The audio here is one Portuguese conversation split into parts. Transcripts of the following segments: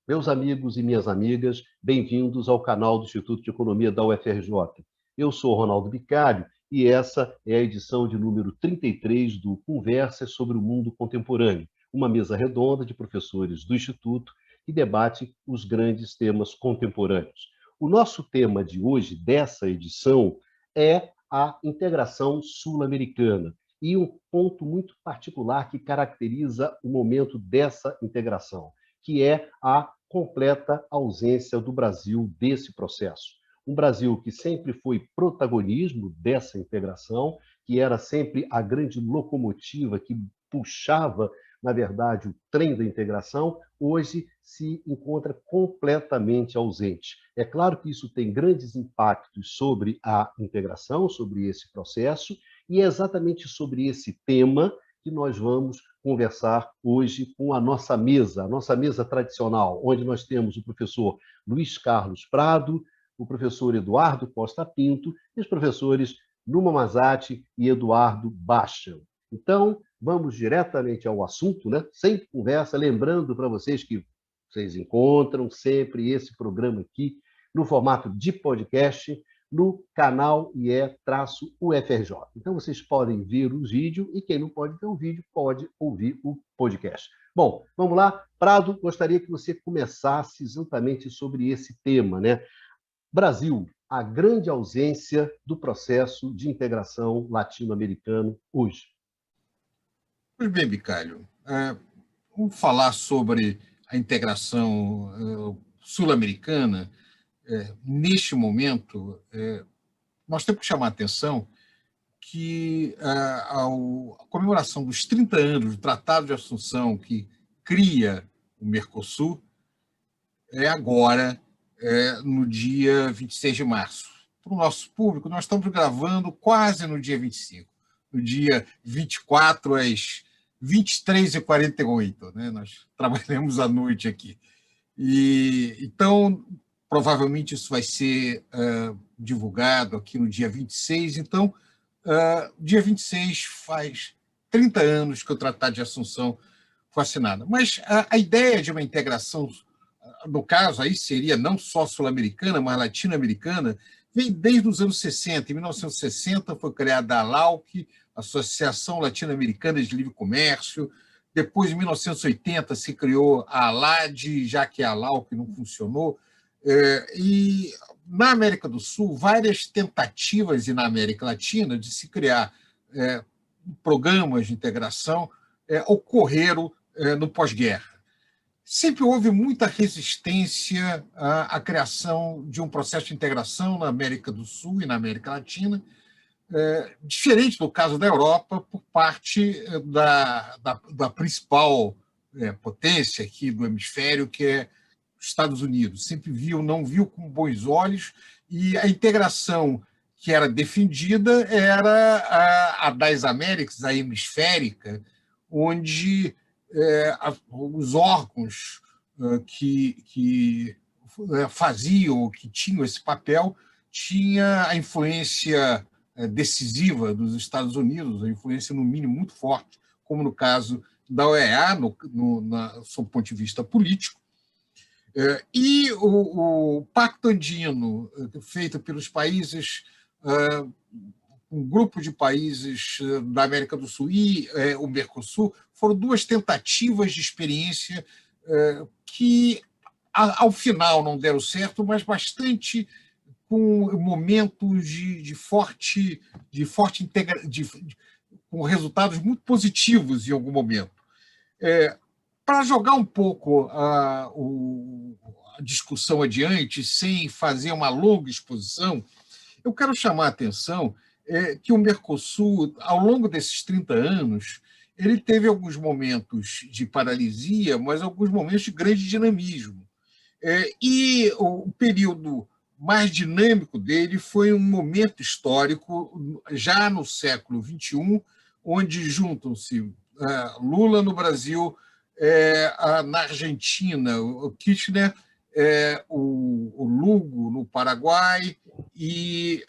Meus amigos e minhas amigas, bem-vindos ao canal do Instituto de Economia da UFRJ. Eu sou Ronaldo Bicalho e essa é a edição de número 33 do Conversas sobre o Mundo Contemporâneo, uma mesa redonda de professores do Instituto que debate os grandes temas contemporâneos. O nosso tema de hoje, dessa edição, é a integração sul-americana e um ponto muito particular que caracteriza o momento dessa integração, que é a completa ausência do Brasil desse processo. Um Brasil que sempre foi protagonismo dessa integração, que era sempre a grande locomotiva que puxava, na verdade, o trem da integração, hoje se encontra completamente ausente. É claro que isso tem grandes impactos sobre a integração, sobre esse processo, e é exatamente sobre esse tema que nós vamos conversar hoje com a nossa mesa tradicional, onde nós temos o professor Luiz Carlos Prado, o professor Eduardo Costa Pinto e os professores Numa Mazati e Eduardo Baixa. Então, vamos diretamente ao assunto, né? Sem conversa, lembrando para vocês que vocês encontram sempre esse programa aqui no formato de podcast, no canal IE-UFRJ. Então, vocês podem ver os vídeos e quem não pode ver o vídeo pode ouvir o podcast. Bom, vamos lá. Prado, gostaria que você começasse exatamente sobre esse tema, né? Brasil, a grande ausência do processo de integração latino-americano hoje. Pois bem, Bicalho, vamos falar sobre a integração sul-americana. Neste momento, nós temos que chamar a atenção que a comemoração dos 30 anos do Tratado de Assunção, que cria o Mercosul, é agora, no dia 26 de março. Para o nosso público, nós estamos gravando quase no dia 25. No dia 24, às 23h48, né? Nós trabalhamos à noite aqui. Então, provavelmente isso vai ser divulgado aqui no dia 26. Então, dia 26 faz 30 anos que o Tratado de Assunção foi assinado. Mas a ideia de uma integração, no caso, aí seria não só sul-americana, mas latino-americana, vem desde os anos 60. Em 1960 foi criada a ALAUC, Associação Latino-Americana de Livre Comércio. Depois, em 1980, se criou a ALAD, já que a ALAUC não funcionou. E na América do Sul, várias tentativas, e na América Latina, de se criar programas de integração ocorreram no pós-guerra. Sempre houve muita resistência à criação de um processo de integração na América do Sul e na América Latina, diferente do caso da Europa, por parte da principal potência aqui do hemisfério, que é os Estados Unidos. Sempre não viu com bons olhos, e a integração que era defendida era a das Américas, a hemisférica, onde os órgãos que faziam, que tinham esse papel, tinha a influência decisiva dos Estados Unidos, a influência, no mínimo, muito forte, como no caso da OEA, sob o ponto de vista político. E o Pacto Andino, feito pelos países, um grupo de países da América do Sul e o Mercosul, foram duas tentativas de experiência que, ao final, não deram certo, mas bastante com momentos com resultados muito positivos em algum momento. Para jogar um pouco a discussão adiante, sem fazer uma longa exposição, eu quero chamar a atenção que o Mercosul, ao longo desses 30 anos, ele teve alguns momentos de paralisia, mas alguns momentos de grande dinamismo. E o período mais dinâmico dele foi um momento histórico, já no século XXI, onde juntam-se Lula no Brasil, na Argentina, o Kirchner, o Lugo no Paraguai e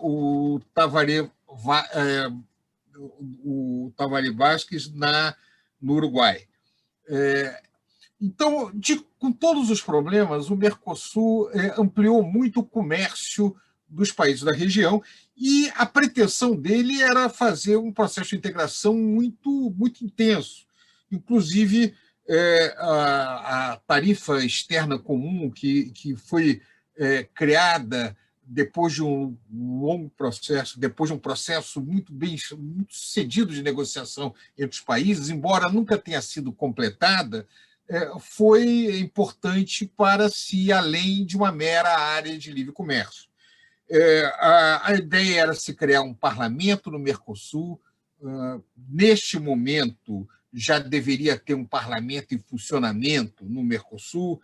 o Tabaré Vázquez no Uruguai. Então, com todos os problemas, o Mercosul ampliou muito o comércio dos países da região e a pretensão dele era fazer um processo de integração muito, muito intenso. Inclusive, a tarifa externa comum, que foi criada depois de um longo processo, depois de um processo muito muito sucedido de negociação entre os países, embora nunca tenha sido completada, foi importante para se ir além de uma mera área de livre comércio. A ideia era se criar um parlamento no Mercosul. Neste momento, já deveria ter um parlamento em funcionamento no Mercosul,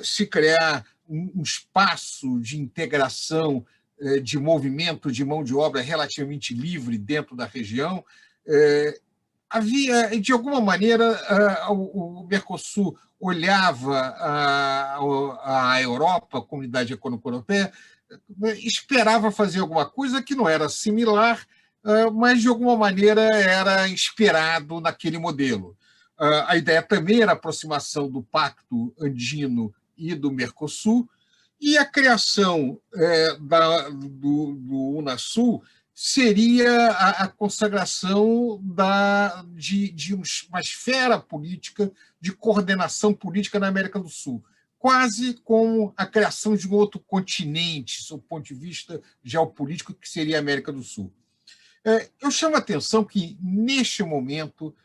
se criar um espaço de integração de movimento de mão de obra relativamente livre dentro da região. Havia, de alguma maneira, o Mercosul olhava a Europa, a Comunidade Econômica Europeia, esperava fazer alguma coisa que não era similar, mas, de alguma maneira, era inspirado naquele modelo. A ideia também era a aproximação do Pacto Andino e do Mercosul, e a criação do Unasul seria a consagração de uma esfera política, de coordenação política na América do Sul, quase como a criação de um outro continente, sob o ponto de vista geopolítico, que seria a América do Sul. Eu chamo a atenção que, neste momento,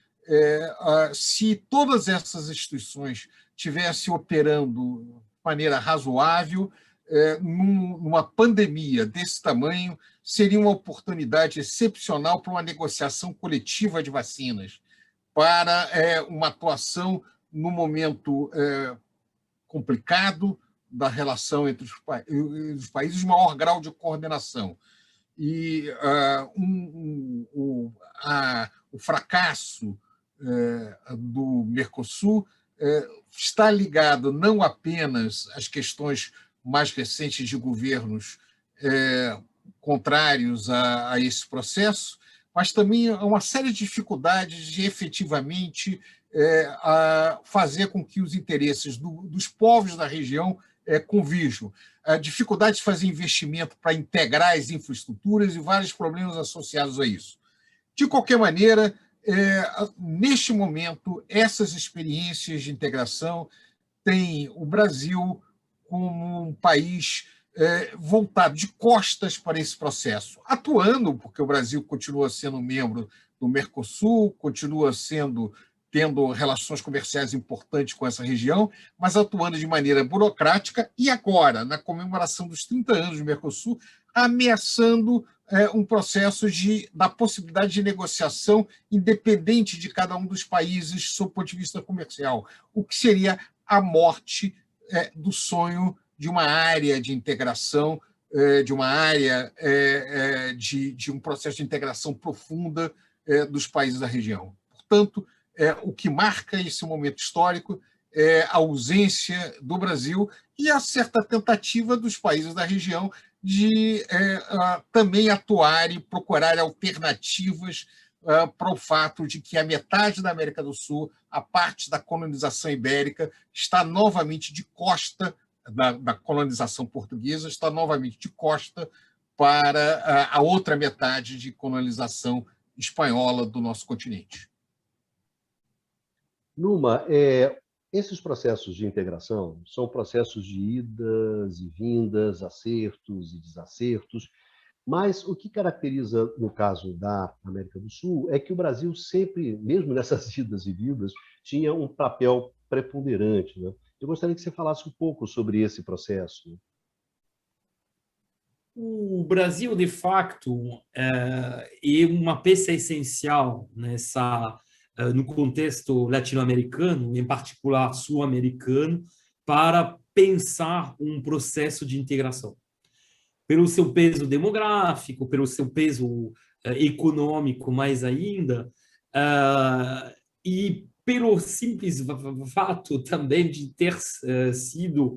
se todas essas instituições estivessem operando de maneira razoável, numa pandemia desse tamanho, seria uma oportunidade excepcional para uma negociação coletiva de vacinas, para uma atuação no momento complicado da relação entre os países, de maior grau de coordenação. E o fracasso do Mercosul está ligado não apenas às questões mais recentes de governos contrários a esse processo, mas também a uma série de dificuldades de efetivamente fazer com que os interesses dos povos da região convirjam. A dificuldade de fazer investimento para integrar as infraestruturas e vários problemas associados a isso. De qualquer maneira, neste momento, essas experiências de integração têm o Brasil como um país voltado de costas para esse processo, atuando, porque o Brasil continua sendo membro do Mercosul, continua tendo relações comerciais importantes com essa região, mas atuando de maneira burocrática e agora, na comemoração dos 30 anos do Mercosul, ameaçando um processo da possibilidade de negociação independente de cada um dos países sob o ponto de vista comercial, o que seria a morte do sonho de uma área de integração, de uma área de um processo de integração profunda dos países da região. Portanto, o que marca esse momento histórico é a ausência do Brasil e a certa tentativa dos países da região de também atuar e procurar alternativas para o fato de que a metade da América do Sul, a parte da colonização ibérica, está novamente de costa da colonização portuguesa, está novamente de costa para a outra metade de colonização espanhola do nosso continente. Numa, esses processos de integração são processos de idas e vindas, acertos e desacertos, mas o que caracteriza, no caso da América do Sul, é que o Brasil sempre, mesmo nessas idas e vindas, tinha um papel preponderante, né? Eu gostaria que você falasse um pouco sobre esse processo. O Brasil, de facto, é uma peça essencial no contexto latino-americano, em particular sul-americano, para pensar um processo de integração. Pelo seu peso demográfico, pelo seu peso econômico mais ainda, e pelo simples fato também de ter sido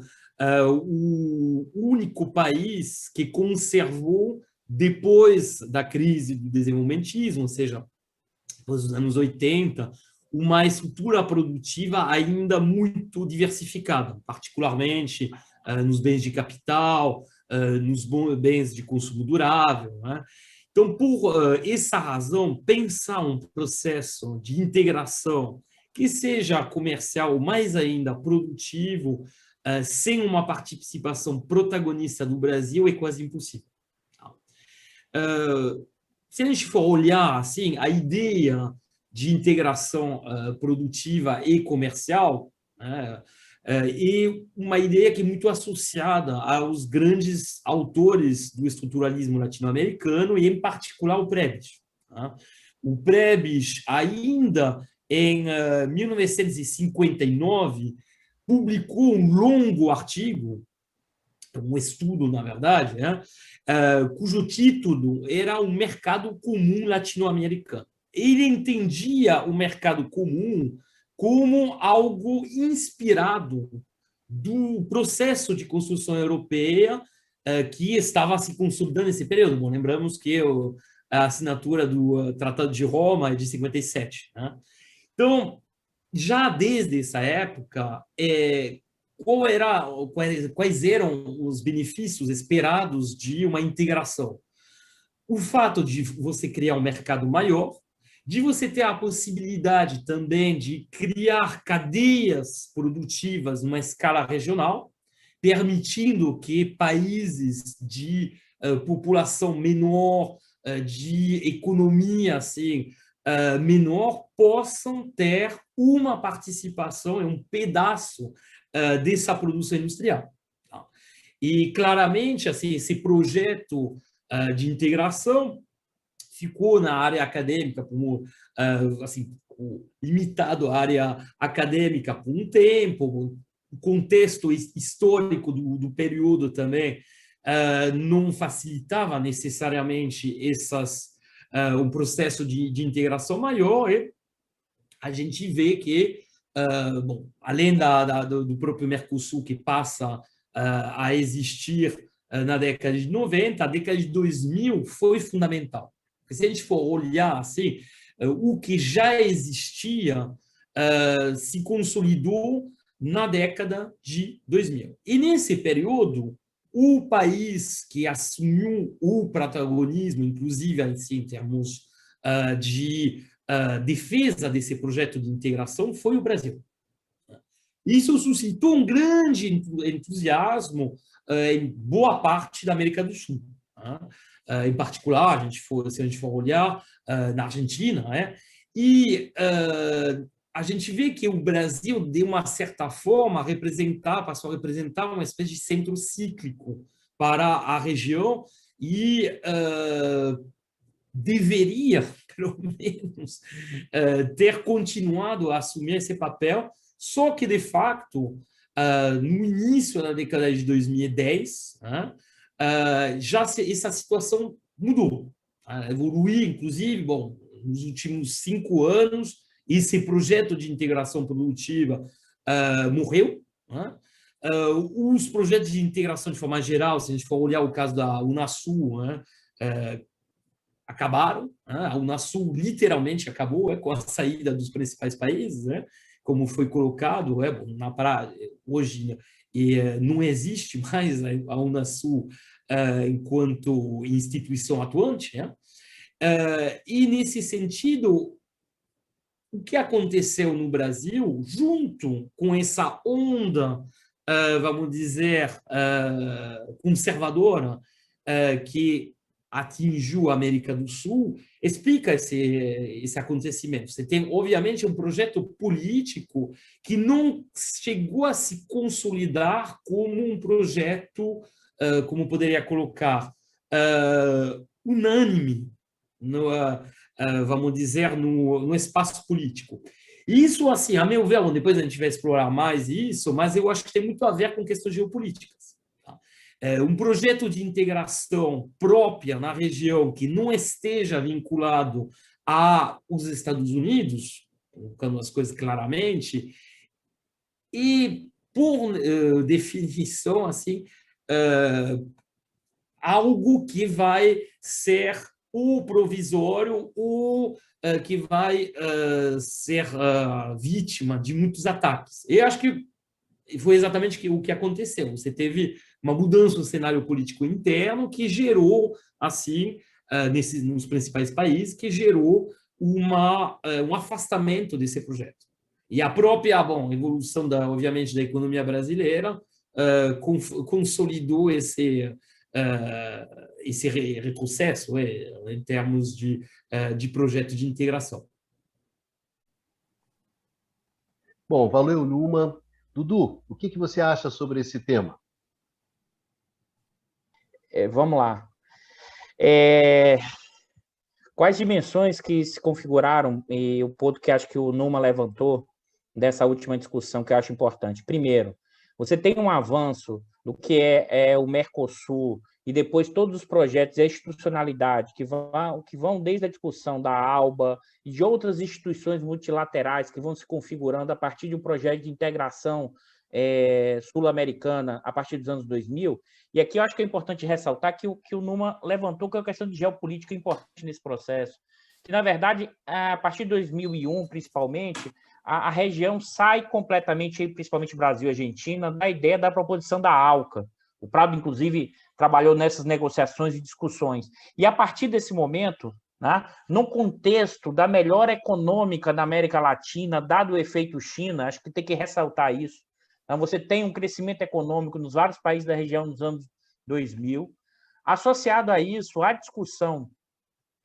o único país que conservou, depois da crise do desenvolvimentismo, ou seja, nos anos 80, uma estrutura produtiva ainda muito diversificada, particularmente nos bens de capital, nos bens de consumo durável, né? Então, por essa razão, pensar um processo de integração que seja comercial, mais ainda produtivo, sem uma participação protagonista do Brasil, é quase impossível. Se a gente for olhar assim, a ideia de integração produtiva e comercial, né, e uma ideia que é muito associada aos grandes autores do estruturalismo latino-americano e, em particular, o Prebisch. Tá? O Prebisch, ainda em 1959, publicou um longo artigo, um estudo, na verdade, né, cujo título era o mercado comum latino-americano. Ele entendia o mercado comum como algo inspirado do processo de construção europeia que estava se consolidando nesse período. Bom, lembramos que a assinatura do Tratado de Roma é de 57. Né? Então, já desde essa época, quais eram os benefícios esperados de uma integração? O fato de você criar um mercado maior, de você ter a possibilidade também de criar cadeias produtivas numa escala regional, permitindo que países de população menor, de economia assim, menor, possam ter uma participação, um pedaço dessa produção industrial. E, claramente, assim, esse projeto de integração ficou na área acadêmica, como, assim, limitado à área acadêmica por um tempo, o contexto histórico do período também não facilitava necessariamente um processo de integração maior, e a gente vê que, bom, além do próprio Mercosul, que passa a existir na década de 90, a década de 2000 foi fundamental. Porque se a gente for olhar assim, o que já existia se consolidou na década de 2000. E nesse período, o país que assumiu o protagonismo, inclusive assim, em termos de defesa desse projeto de integração, foi o Brasil. Isso suscitou um grande entusiasmo em boa parte da América do Sul. Em particular, se a gente for olhar na Argentina, né? E a gente vê que o Brasil, de uma certa forma, passou a representar uma espécie de centro cíclico para a região e deveria, pelo menos, ter continuado a assumir esse papel, só que, de fato, no início da década de 2010, já essa situação mudou. Evoluiu, inclusive, bom, nos últimos 5 anos, esse projeto de integração produtiva morreu. Os projetos de integração, de forma geral, se a gente for olhar o caso da Unasul, acabaram. A Unasul literalmente acabou com a saída dos principais países, como foi colocado, na praia, hoje não existe mais a Unasul enquanto instituição atuante. E, nesse sentido, o que aconteceu no Brasil, junto com essa onda, vamos dizer, conservadora, que atingiu a América do Sul, explica esse acontecimento. Você tem, obviamente, um projeto político que não chegou a se consolidar como um projeto, como poderia colocar, unânime, vamos dizer, no espaço político. Isso, assim, a meu ver, depois a gente vai explorar mais isso, mas eu acho que tem muito a ver com questões geopolíticas. Um projeto de integração própria na região que não esteja vinculado aos Estados Unidos, colocando as coisas claramente, e, por definição, assim, algo que vai ser ou provisório, ou que vai ser vítima de muitos ataques. Eu acho que foi exatamente o que aconteceu. Você teve uma mudança no cenário político interno que gerou, assim, nos principais países, que gerou um afastamento desse projeto. E a própria, evolução, obviamente, da economia brasileira consolidou esse retrocesso em termos de projeto de integração. Bom, valeu, Numa. Dudu, o que você acha sobre esse tema? Vamos lá. Quais dimensões que se configuraram, e o ponto que acho que o Numa levantou dessa última discussão, que eu acho importante. Primeiro, você tem um avanço do que é o Mercosul, e depois todos os projetos e a institucionalidade que vão desde a discussão da ALBA e de outras instituições multilaterais que vão se configurando a partir de um projeto de integração sul-americana a partir dos anos 2000. E aqui eu acho que é importante ressaltar que o Numa levantou que é uma questão de geopolítica importante nesse processo, que, na verdade, a partir de 2001, principalmente, a região sai completamente, principalmente Brasil e Argentina, da ideia da proposição da ALCA. O Prado, inclusive, trabalhou nessas negociações e discussões. E, a partir desse momento, né, no contexto da melhora econômica da América Latina, dado o efeito China, acho que tem que ressaltar isso. Então, você tem um crescimento econômico nos vários países da região nos anos 2000. Associado a isso, a discussão,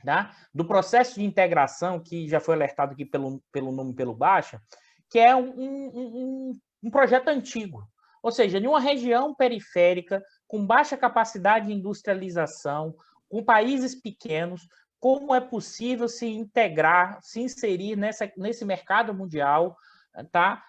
tá, do processo de integração, que já foi alertado aqui pelo Numa e pelo Baixa, que é um projeto antigo. Ou seja, em uma região periférica, com baixa capacidade de industrialização, com países pequenos, como é possível se integrar, se inserir nesse mercado mundial, tá?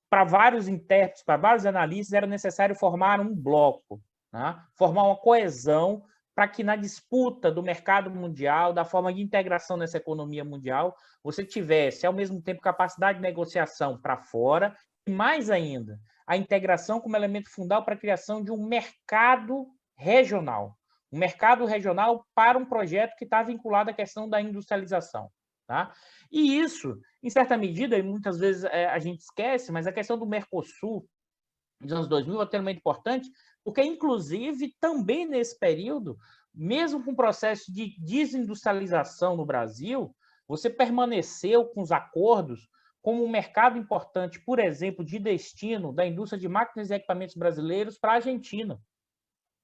Para vários intérpretes, para vários analistas, era necessário formar um bloco, né? Formar uma coesão para que na disputa do mercado mundial, da forma de integração nessa economia mundial, você tivesse, ao mesmo tempo, capacidade de negociação para fora e, mais ainda, a integração como elemento fundamental para a criação de um mercado regional. Um mercado regional para um projeto que está vinculado à questão da industrialização. Tá? E isso, em certa medida, e muitas vezes a gente esquece, mas a questão do Mercosul dos anos 2000 é extremamente importante, porque, inclusive, também nesse período, mesmo com o processo de desindustrialização no Brasil, você permaneceu com os acordos como um mercado importante, por exemplo, de destino da indústria de máquinas e equipamentos brasileiros para a Argentina.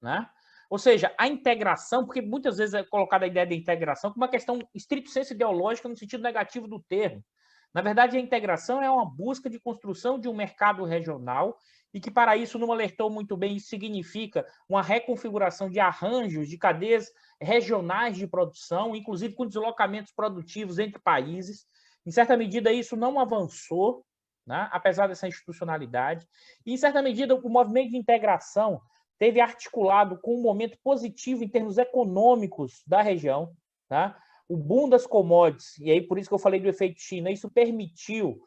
Né? Ou seja, a integração, porque muitas vezes é colocada a ideia de integração como uma questão estrito sensu ideológica no sentido negativo do termo. Na verdade, a integração é uma busca de construção de um mercado regional e que, para isso, o Numa alertou muito bem, isso significa uma reconfiguração de arranjos, de cadeias regionais de produção, inclusive com deslocamentos produtivos entre países. Em certa medida, isso não avançou, né, apesar dessa institucionalidade. E, em certa medida, o movimento de integração teve articulado com um momento positivo em termos econômicos da região, tá? O boom das commodities, e aí por isso que eu falei do efeito China, isso permitiu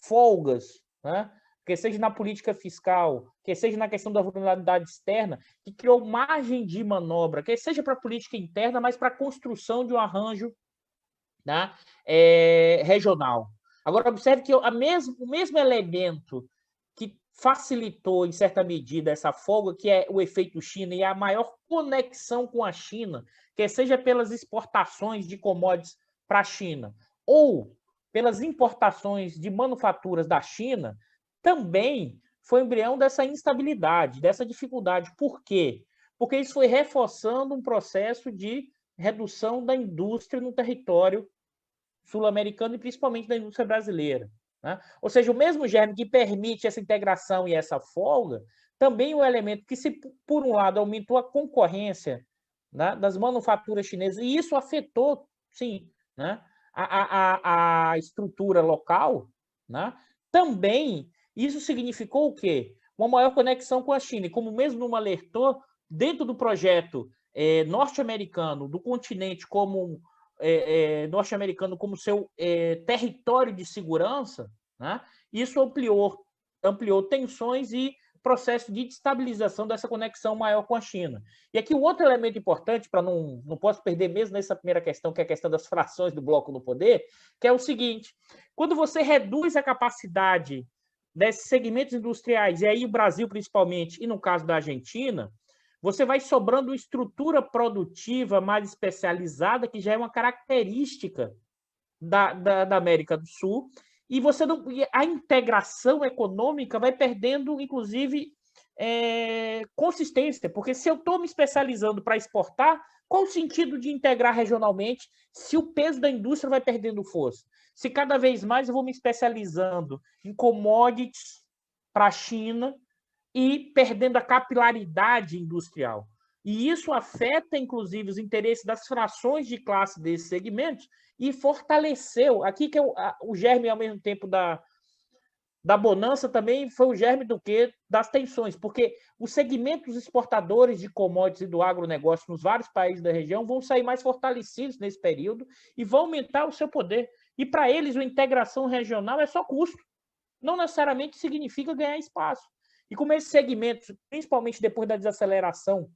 folgas, né? Que seja na política fiscal, que seja na questão da vulnerabilidade externa, que criou margem de manobra, que seja para a política interna, mas para a construção de um arranjo, tá, regional. Agora, observe que o mesmo elemento que facilitou, em certa medida, essa folga, que é o efeito China e a maior conexão com a China, que seja pelas exportações de commodities para a China ou pelas importações de manufaturas da China, também foi embrião dessa instabilidade, dessa dificuldade. Por quê? Porque isso foi reforçando um processo de redução da indústria no território sul-americano e principalmente da indústria brasileira. Né? Ou seja, o mesmo germe que permite essa integração e essa folga, também é um elemento que, se por um lado, aumentou a concorrência, né, das manufaturas chinesas, e isso afetou, sim, né, a estrutura local, né, também isso significou o quê? Uma maior conexão com a China. E como mesmo Numa alertou, dentro do projeto norte-americano, do continente como norte-americano como seu território de segurança, né? Isso ampliou tensões e processo de estabilização dessa conexão maior com a China. E aqui um outro elemento importante, para não posso perder mesmo nessa primeira questão, que é a questão das frações do bloco no poder, que é o seguinte: quando você reduz a capacidade desses segmentos industriais, e aí o Brasil principalmente, e no caso da Argentina, você vai sobrando uma estrutura produtiva mais especializada, que já é uma característica da América do Sul, e você não, a integração econômica vai perdendo, inclusive, consistência, porque se eu estou me especializando para exportar, qual o sentido de integrar regionalmente se o peso da indústria vai perdendo força? Se cada vez mais eu vou me especializando em commodities para a China e perdendo a capilaridade industrial. E isso afeta, inclusive, os interesses das frações de classe desses segmentos e fortaleceu, aqui que é o germe, ao mesmo tempo, da bonança, também foi o germe do quê? Das tensões, porque os segmentos exportadores de commodities e do agronegócio nos vários países da região vão sair mais fortalecidos nesse período e vão aumentar o seu poder. E, para eles, a integração regional é só custo, não necessariamente significa ganhar espaço. E como esses segmentos, principalmente depois da desaceleração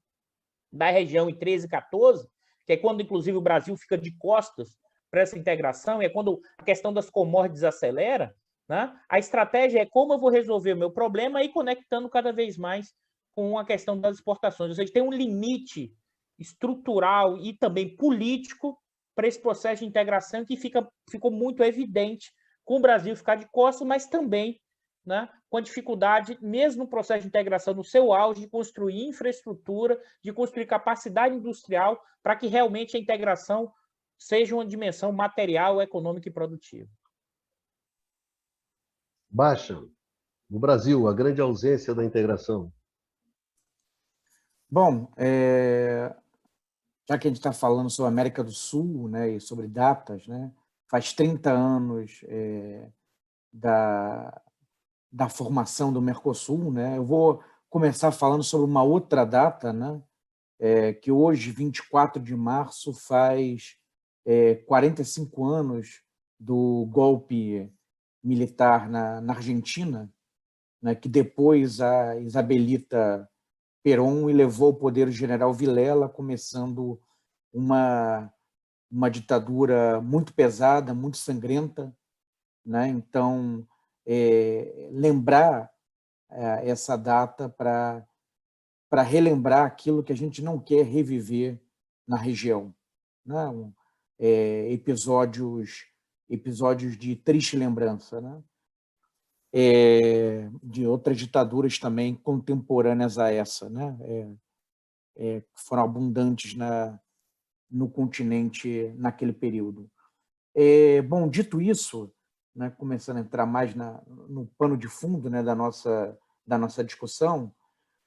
da região em 13 e 14, que é quando, inclusive, o Brasil fica de costas para essa integração, e é quando a questão das commodities acelera, né? A estratégia é como eu vou resolver o meu problema e conectando cada vez mais com a questão das exportações. Ou seja, tem um limite estrutural e também político para esse processo de integração que ficou muito evidente com o Brasil ficar de costas, mas também, né, com a dificuldade, mesmo no processo de integração, no seu auge, de construir infraestrutura, de construir capacidade industrial para que realmente a integração seja uma dimensão material, econômica e produtiva. Baixa, no Brasil, a grande ausência da integração. Bom, já que a gente está falando sobre a América do Sul, né, e sobre datas, né, faz 30 anos da formação do Mercosul, né? Eu vou começar falando sobre uma outra data, né? Que hoje, 24 de março, faz 45 anos do golpe militar na Argentina, né? Que depois a Isabelita Perón levou ao poder o general Vilela, começando uma ditadura muito pesada, muito sangrenta, né? Então, lembrar essa data para relembrar aquilo que a gente não quer reviver na região, né? Episódios de triste lembrança, né? De outras ditaduras também contemporâneas a essa, né? Que foram abundantes no continente naquele período. Bom, dito isso, né, começando a entrar mais no pano de fundo, né, da nossa discussão,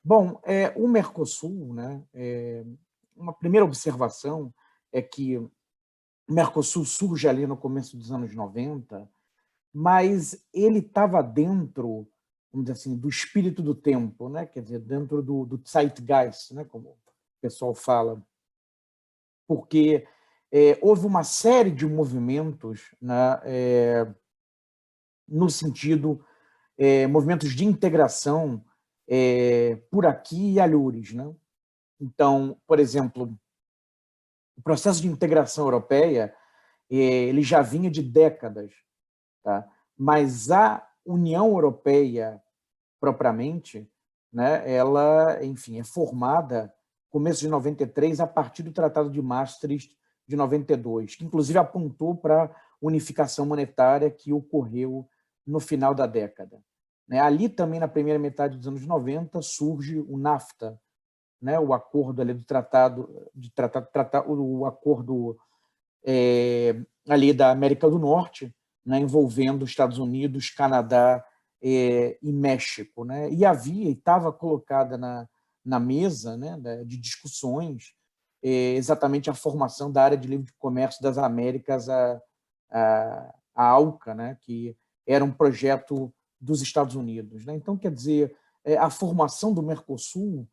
bom, o Mercosul, né, uma primeira observação é que o Mercosul surge ali no começo dos anos 90, mas ele estava dentro, vamos dizer assim, do espírito do tempo, né, quer dizer, dentro do Zeitgeist, né, como o pessoal fala, porque houve uma série de movimentos, né, no sentido, movimentos de integração por aqui e alhures, né? Então, por exemplo, o processo de integração europeia ele já vinha de décadas, tá? Mas a União Europeia, propriamente, né, ela, enfim, é formada começo de 93 a partir do Tratado de Maastricht de 92, que inclusive apontou para a unificação monetária que ocorreu no final da década. Ali também, na primeira metade dos anos 90, surge o NAFTA, né, o acordo ali do o acordo ali da América do Norte, né, envolvendo Estados Unidos, Canadá e México, né? E estava colocada na mesa, né, de discussões exatamente a formação da área de livre comércio das Américas, a ALCA, né, que era um projeto dos Estados Unidos, né? Então, quer dizer, a formação do Mercosul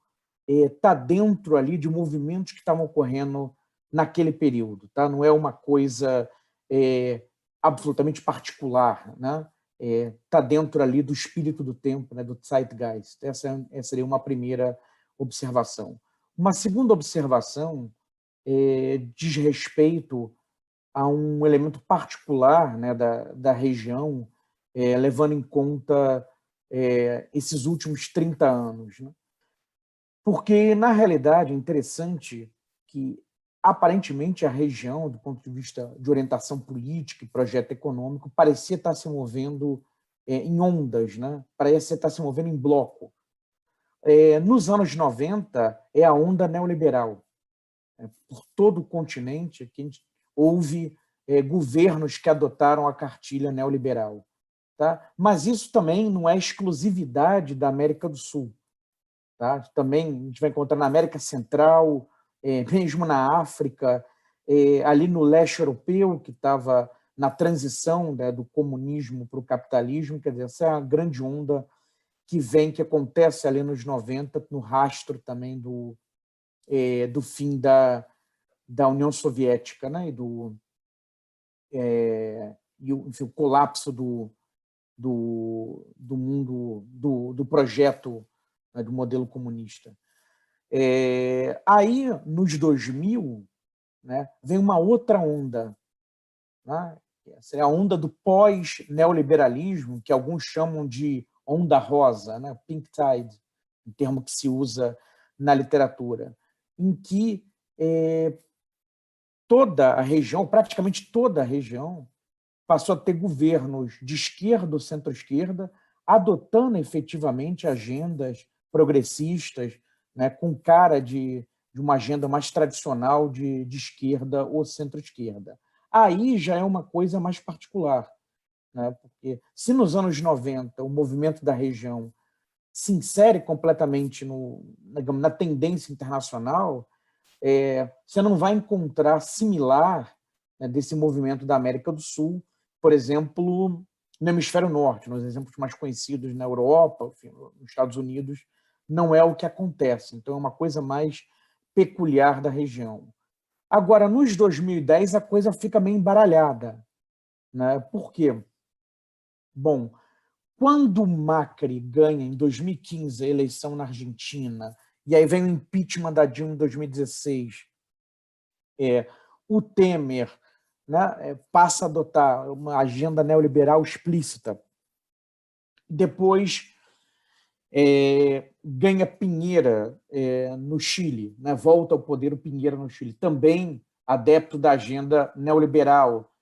está dentro ali de movimentos que estavam ocorrendo naquele período, tá? Não é uma coisa absolutamente particular, né? está dentro ali do espírito do tempo, né, do Zeitgeist. Essa seria uma primeira observação. Uma segunda observação diz respeito a um elemento particular, né, da região, levando em conta esses últimos 30 anos. Né? Porque, na realidade, é interessante que, aparentemente, a região, do ponto de vista de orientação política e projeto econômico, parecia estar se movendo em ondas, né? Parecia estar se movendo em bloco. Nos anos 90, é a onda neoliberal. Por todo o continente, houve governos que adotaram a cartilha neoliberal. Tá? Mas isso também não é exclusividade da América do Sul. Tá? Também a gente vai encontrar na América Central, mesmo na África, ali no leste europeu, que estava na transição, né, do comunismo para o capitalismo. Quer dizer, essa é a grande onda que acontece ali nos 90, no rastro também do fim da União Soviética, né, enfim, o colapso do mundo, do projeto, né, do modelo comunista. Aí, nos 2000, né, vem uma outra onda, né? Essa é a onda do pós-neoliberalismo, que alguns chamam de onda rosa, né? Pink Tide, um termo que se usa na literatura, em que toda a região, praticamente toda a região, passou a ter governos de esquerda ou centro-esquerda, adotando efetivamente agendas progressistas, né, com cara de uma agenda mais tradicional de esquerda ou centro-esquerda. Aí já é uma coisa mais particular, né, porque se nos anos 90 o movimento da região se insere completamente na tendência internacional, você não vai encontrar similar, né, desse movimento da América do Sul, por exemplo, no hemisfério norte, nos exemplos mais conhecidos na Europa, enfim, nos Estados Unidos, não é o que acontece. Então, é uma coisa mais peculiar da região. Agora, nos 2010, a coisa fica meio embaralhada. Né? Por quê? Bom, quando o Macri ganha, em 2015, a eleição na Argentina, e aí vem o impeachment da Dilma em 2016, o Temer, né, passa a adotar uma agenda neoliberal explícita. Depois ganha Piñera no Chile, né, volta ao poder o Piñera no Chile, também adepto da agenda neoliberal.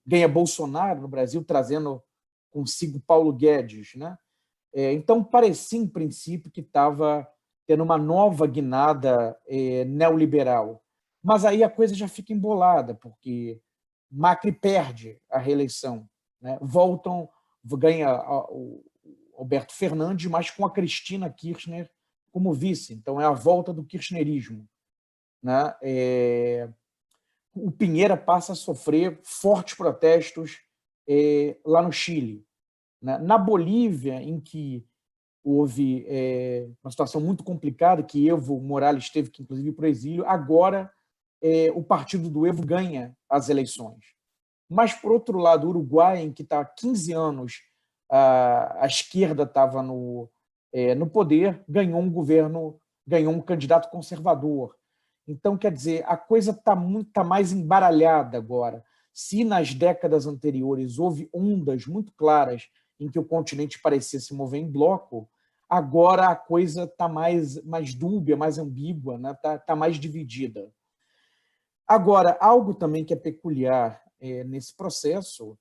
Ganha Bolsonaro no Brasil, trazendo consigo Paulo Guedes. Né? Então, parecia, em princípio, que estava tendo uma nova guinada neoliberal. Mas aí a coisa já fica embolada, porque Macri perde a reeleição. Né? Ganha o Alberto Fernandes, mas com a Cristina Kirchner como vice. Então, é a volta do kirchnerismo. Né? O Piñera passa a sofrer fortes protestos lá no Chile. Né? Na Bolívia, em que houve uma situação muito complicada, que Evo Morales teve que, inclusive, ir para o exílio, agora o partido do Evo ganha as eleições. Mas, por outro lado, o Uruguai, em que está há 15 anos, a esquerda estava no poder, ganhou um governo, ganhou um candidato conservador. Então, quer dizer, a coisa está mais embaralhada agora. Se nas décadas anteriores houve ondas muito claras em que o continente parecia se mover em bloco, agora a coisa está mais dúbia, mais ambígua, né? Tá mais dividida. Agora, algo também que é peculiar nesse processo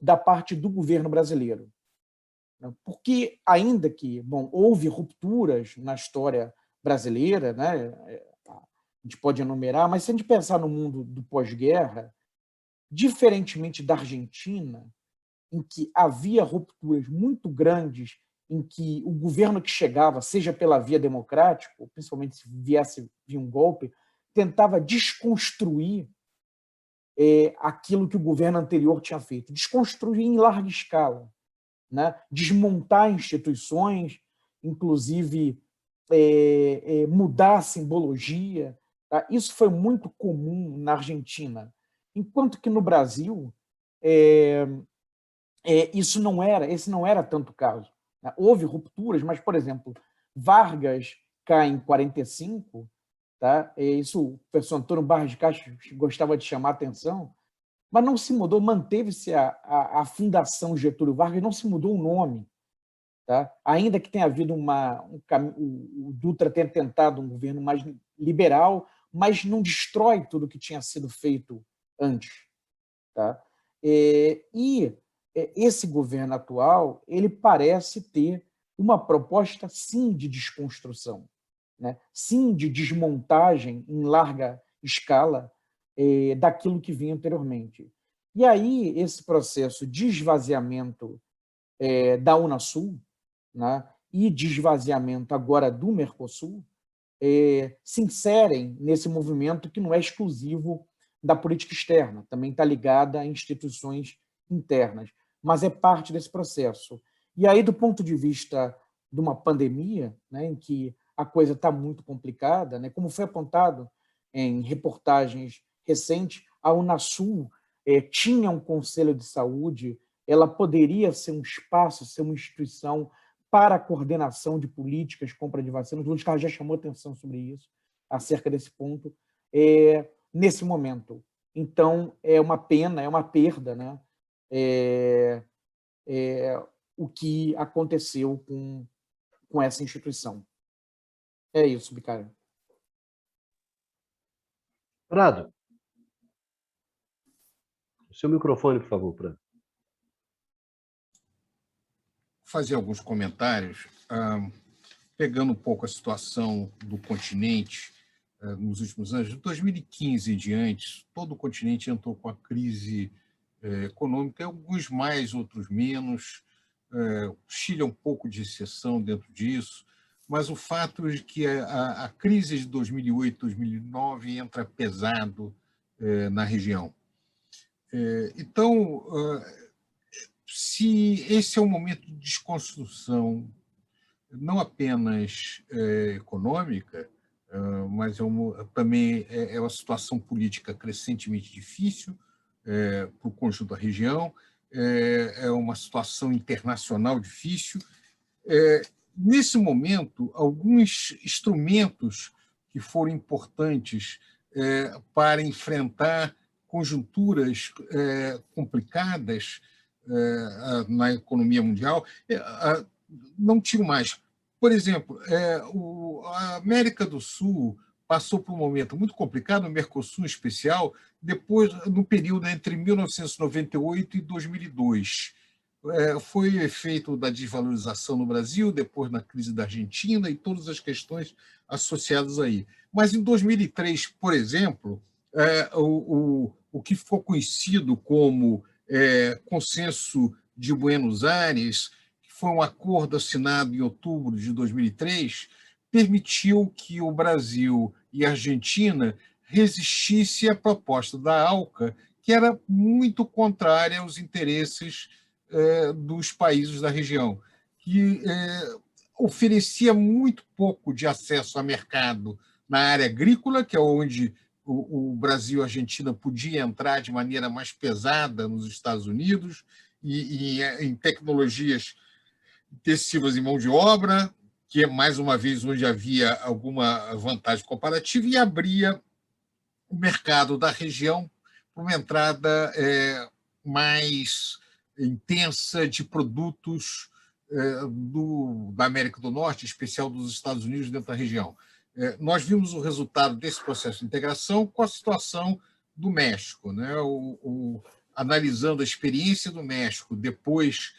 da parte do governo brasileiro. Porque, ainda que houve rupturas na história brasileira, né? A gente pode enumerar, mas se a gente pensar no mundo do pós-guerra, diferentemente da Argentina, em que havia rupturas muito grandes, em que o governo que chegava, seja pela via democrática, ou principalmente se viesse via um golpe, tentava desconstruir aquilo que o governo anterior tinha feito, desconstruir em larga escala, né? Desmontar instituições, inclusive mudar a simbologia. Tá? Isso foi muito comum na Argentina, enquanto que no Brasil esse não era tanto o caso, né? Houve rupturas, mas, por exemplo, Vargas cai em 45, tá? Isso o professor Antônio Barros de Castro gostava de chamar a atenção, mas não se mudou, manteve-se a Fundação Getúlio Vargas, não se mudou o nome. Tá? Ainda que tenha havido o Dutra tenha tentado um governo mais liberal, mas não destrói tudo que tinha sido feito antes. Tá? E esse governo atual ele parece ter uma proposta, sim, de desconstrução, né? Sim, de desmontagem em larga escala daquilo que vinha anteriormente. E aí, esse processo de esvaziamento da Unasul, né, e de esvaziamento agora do Mercosul, se inserem nesse movimento que não é exclusivo da política externa, também está ligada a instituições internas, mas é parte desse processo. E aí, do ponto de vista de uma pandemia, né, em que a coisa está muito complicada, né, como foi apontado em reportagens recentes, a Unasul tinha um conselho de saúde, ela poderia ser um espaço, ser uma instituição para a coordenação de políticas, compra de vacinas. O Luiz Carlos já chamou atenção sobre isso, acerca desse ponto, nesse momento. Então, é uma pena, é uma perda, né? O que aconteceu com essa instituição. É isso, Bicário. Prado, o seu microfone, por favor, Prado. Fazer alguns comentários, pegando um pouco a situação do continente nos últimos anos. De 2015 em diante, todo o continente entrou com a crise econômica, alguns mais, outros menos. O Chile é um pouco de exceção dentro disso, mas o fato é que a crise de 2008, 2009 entra pesado na região. Então, se esse é um momento de desconstrução, não apenas econômica, mas também é uma situação política crescentemente difícil para o conjunto da região, é uma situação internacional difícil. Nesse momento, alguns instrumentos que foram importantes para enfrentar conjunturas complicadas na economia mundial não tinham mais. Por exemplo, a América do Sul passou por um momento muito complicado, o Mercosul em especial, depois no período entre 1998 e 2002. Foi o efeito da desvalorização no Brasil, depois na crise da Argentina e todas as questões associadas aí. Mas em 2003, por exemplo, o que ficou conhecido como Consenso de Buenos Aires, que foi um acordo assinado em outubro de 2003, permitiu que o Brasil e a Argentina resistissem à proposta da ALCA, que era muito contrária aos interesses dos países da região, que oferecia muito pouco de acesso a mercado na área agrícola, que é onde o Brasil e a Argentina podiam entrar de maneira mais pesada nos Estados Unidos, e em tecnologias intensivas em mão de obra, que é, mais uma vez, onde havia alguma vantagem comparativa, e abria o mercado da região para uma entrada mais intensa de produtos da América do Norte, em especial dos Estados Unidos, dentro da região. Nós vimos o resultado desse processo de integração com a situação do México, né? Analisando a experiência do México depois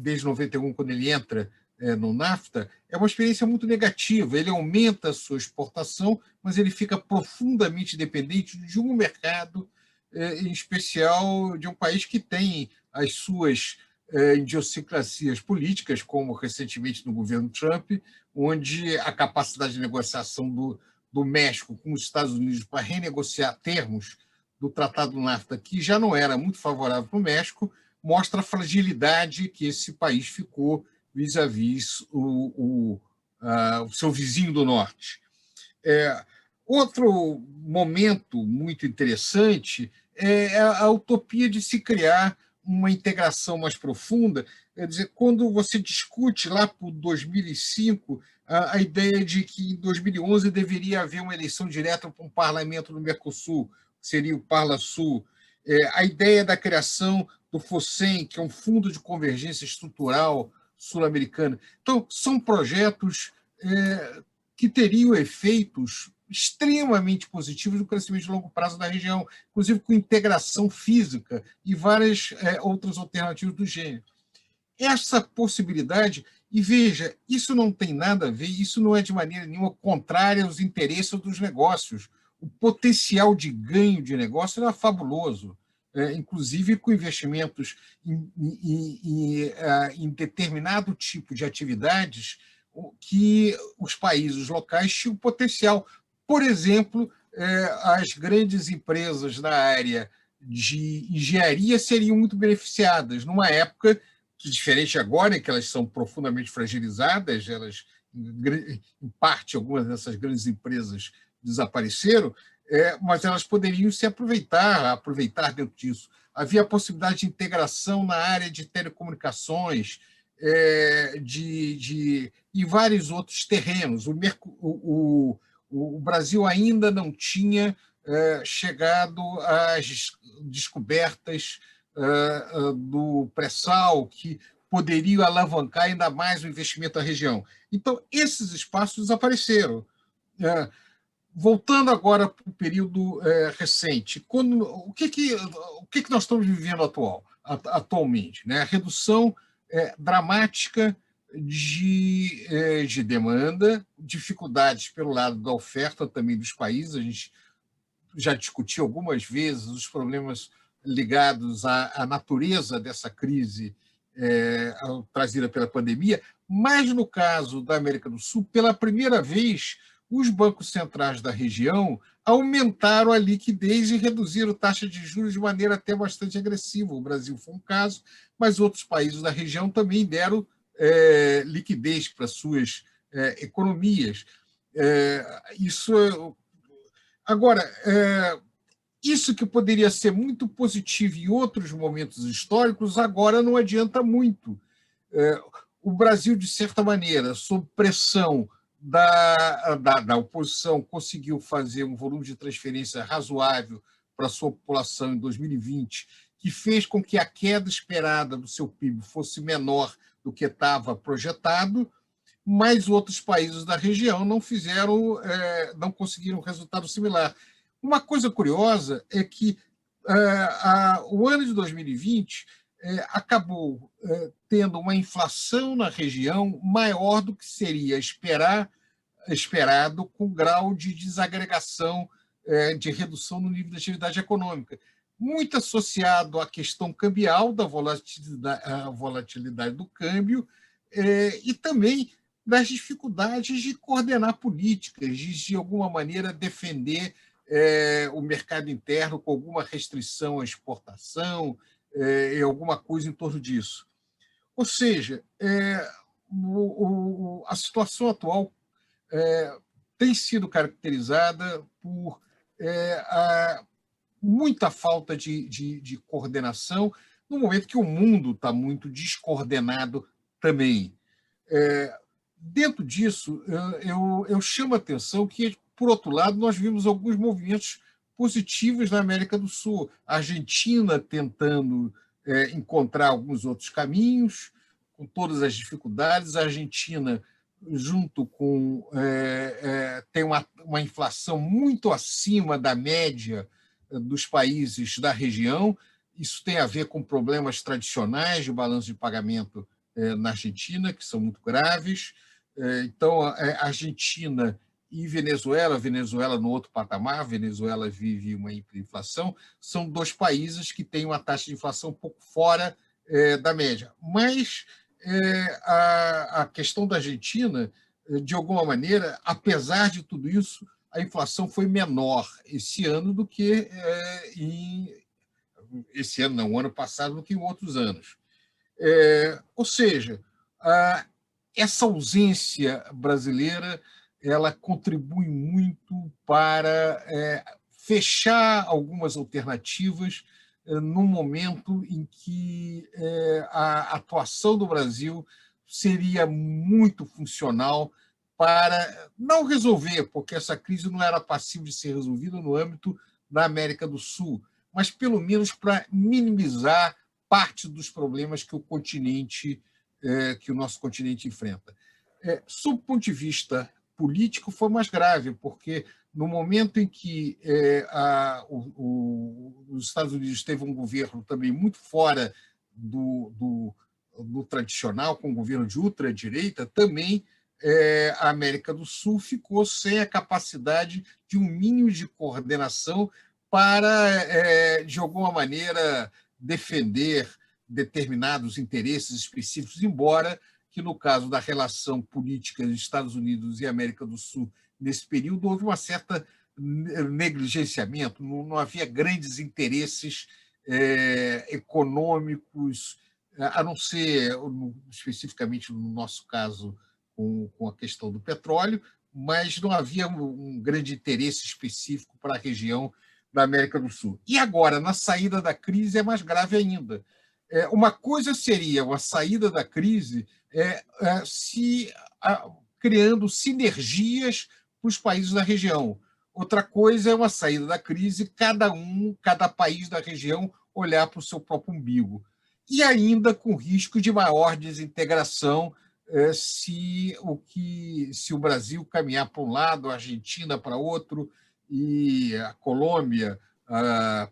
desde 91, quando ele entra no NAFTA, é uma experiência muito negativa. Ele aumenta a sua exportação, mas ele fica profundamente dependente de um mercado, em especial de um país que tem as suas idiosincrasias políticas, como recentemente no governo Trump, onde a capacidade de negociação do México com os Estados Unidos para renegociar termos do Tratado NAFTA, que já não era muito favorável para o México, mostra a fragilidade que esse país ficou vis-à-vis o seu vizinho do norte. Outro momento muito interessante é a utopia de se criar uma integração mais profunda. Quer dizer, quando você discute lá por 2005 a ideia de que em 2011 deveria haver uma eleição direta para um parlamento no Mercosul, que seria o Parlasul, a ideia da criação do FOSEM, que é um fundo de convergência estrutural sul-americano. Então, são projetos que teriam efeitos extremamente positivos no crescimento de longo prazo da região, inclusive com integração física e várias outras alternativas do gênero. Essa possibilidade, e veja, isso não tem nada a ver, isso não é de maneira nenhuma contrária aos interesses dos negócios. O potencial de ganho de negócio era fabuloso, inclusive com investimentos em determinado tipo de atividades que os países locais tinham potencial. Por exemplo, as grandes empresas da área de engenharia seriam muito beneficiadas numa época que, diferente agora, em que elas são profundamente fragilizadas, elas, em parte, algumas dessas grandes empresas desapareceram, mas elas poderiam se aproveitar dentro disso. Havia a possibilidade de integração na área de telecomunicações, e vários outros terrenos. O Brasil ainda não tinha chegado às descobertas do pré-sal, que poderiam alavancar ainda mais o investimento da região. Então, esses espaços desapareceram. Voltando agora para o período recente, o que nós estamos vivendo atualmente? Né? A redução dramática de demanda, dificuldades pelo lado da oferta também dos países. A gente já discutiu algumas vezes os problemas ligados à natureza dessa crise trazida pela pandemia, mas no caso da América do Sul, pela primeira vez, os bancos centrais da região aumentaram a liquidez e reduziram a taxa de juros de maneira até bastante agressiva. O Brasil foi um caso, mas outros países da região também deram liquidez para suas economias. Agora, isso que poderia ser muito positivo em outros momentos históricos, agora não adianta muito. O Brasil, de certa maneira, sob pressão da oposição, conseguiu fazer um volume de transferência razoável para a sua população em 2020, que fez com que a queda esperada do seu PIB fosse menor do que estava projetado, mas outros países da região não conseguiram um resultado similar. Uma coisa curiosa é que o ano de 2020 acabou tendo uma inflação na região maior do que seria esperado com grau de desagregação, de redução no nível da atividade econômica, muito associado à questão cambial, da volatilidade do câmbio, e também das dificuldades de coordenar políticas, de alguma maneira defender o mercado interno com alguma restrição à exportação, e alguma coisa em torno disso. Ou seja, a situação atual tem sido caracterizada por muita falta de coordenação, no momento que o mundo está muito descoordenado também. Dentro disso, eu chamo a atenção que, por outro lado, nós vimos alguns movimentos positivos na América do Sul. A Argentina tentando encontrar alguns outros caminhos, com todas as dificuldades. A Argentina, junto com... tem uma inflação muito acima da média dos países da região. Isso tem a ver com problemas tradicionais de balanço de pagamento na Argentina, que são muito graves. Então, a Argentina e Venezuela no outro patamar, Venezuela vive uma hiperinflação, são dois países que têm uma taxa de inflação um pouco fora da média. Mas a questão da Argentina, de alguma maneira, apesar de tudo isso, a inflação foi menor esse ano do que o ano passado, do que em outros anos. Ou seja, essa ausência brasileira ela contribui muito para fechar algumas alternativas num momento em que a atuação do Brasil seria muito funcional para não resolver, porque essa crise não era passível de ser resolvida no âmbito da América do Sul, mas pelo menos para minimizar parte dos problemas que o nosso continente enfrenta. Sob o ponto de vista político, foi mais grave, porque no momento em que os Estados Unidos teve um governo também muito fora do tradicional, com um governo de ultradireita, também a América do Sul ficou sem a capacidade de um mínimo de coordenação para, de alguma maneira, defender determinados interesses específicos, embora que, no caso da relação política dos Estados Unidos e América do Sul, nesse período, houve uma certa negligenciamento, não havia grandes interesses econômicos, a não ser, especificamente no nosso caso, com a questão do petróleo, mas não havia um grande interesse específico para a região da América do Sul. E agora, na saída da crise, é mais grave ainda. Uma coisa seria uma saída da crise criando sinergias para os países da região. Outra coisa é uma saída da crise, cada país da região olhar para o seu próprio umbigo. E ainda com risco de maior desintegração se o Brasil caminhar para um lado, a Argentina para outro, e a Colômbia,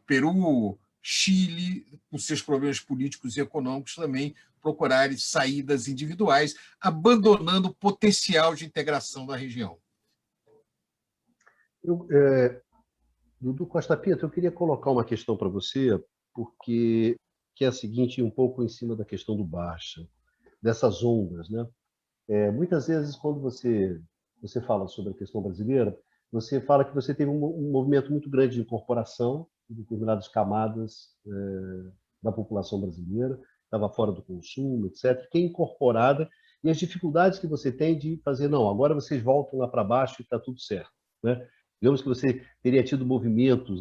Peru, Chile, com seus problemas políticos e econômicos, também procurarem saídas individuais, abandonando o potencial de integração da região. Dudu Costa Pinto, eu queria colocar uma questão para você, porque que é a seguinte, um pouco em cima da questão do Baixa, dessas ondas, né? Muitas vezes, quando você fala sobre a questão brasileira, você fala que você teve um movimento muito grande de incorporação de determinadas camadas da população brasileira, estava fora do consumo, etc., que é incorporada, e as dificuldades que você tem de fazer, não, agora vocês voltam lá para baixo e está tudo certo, né? Digamos que você teria tido movimentos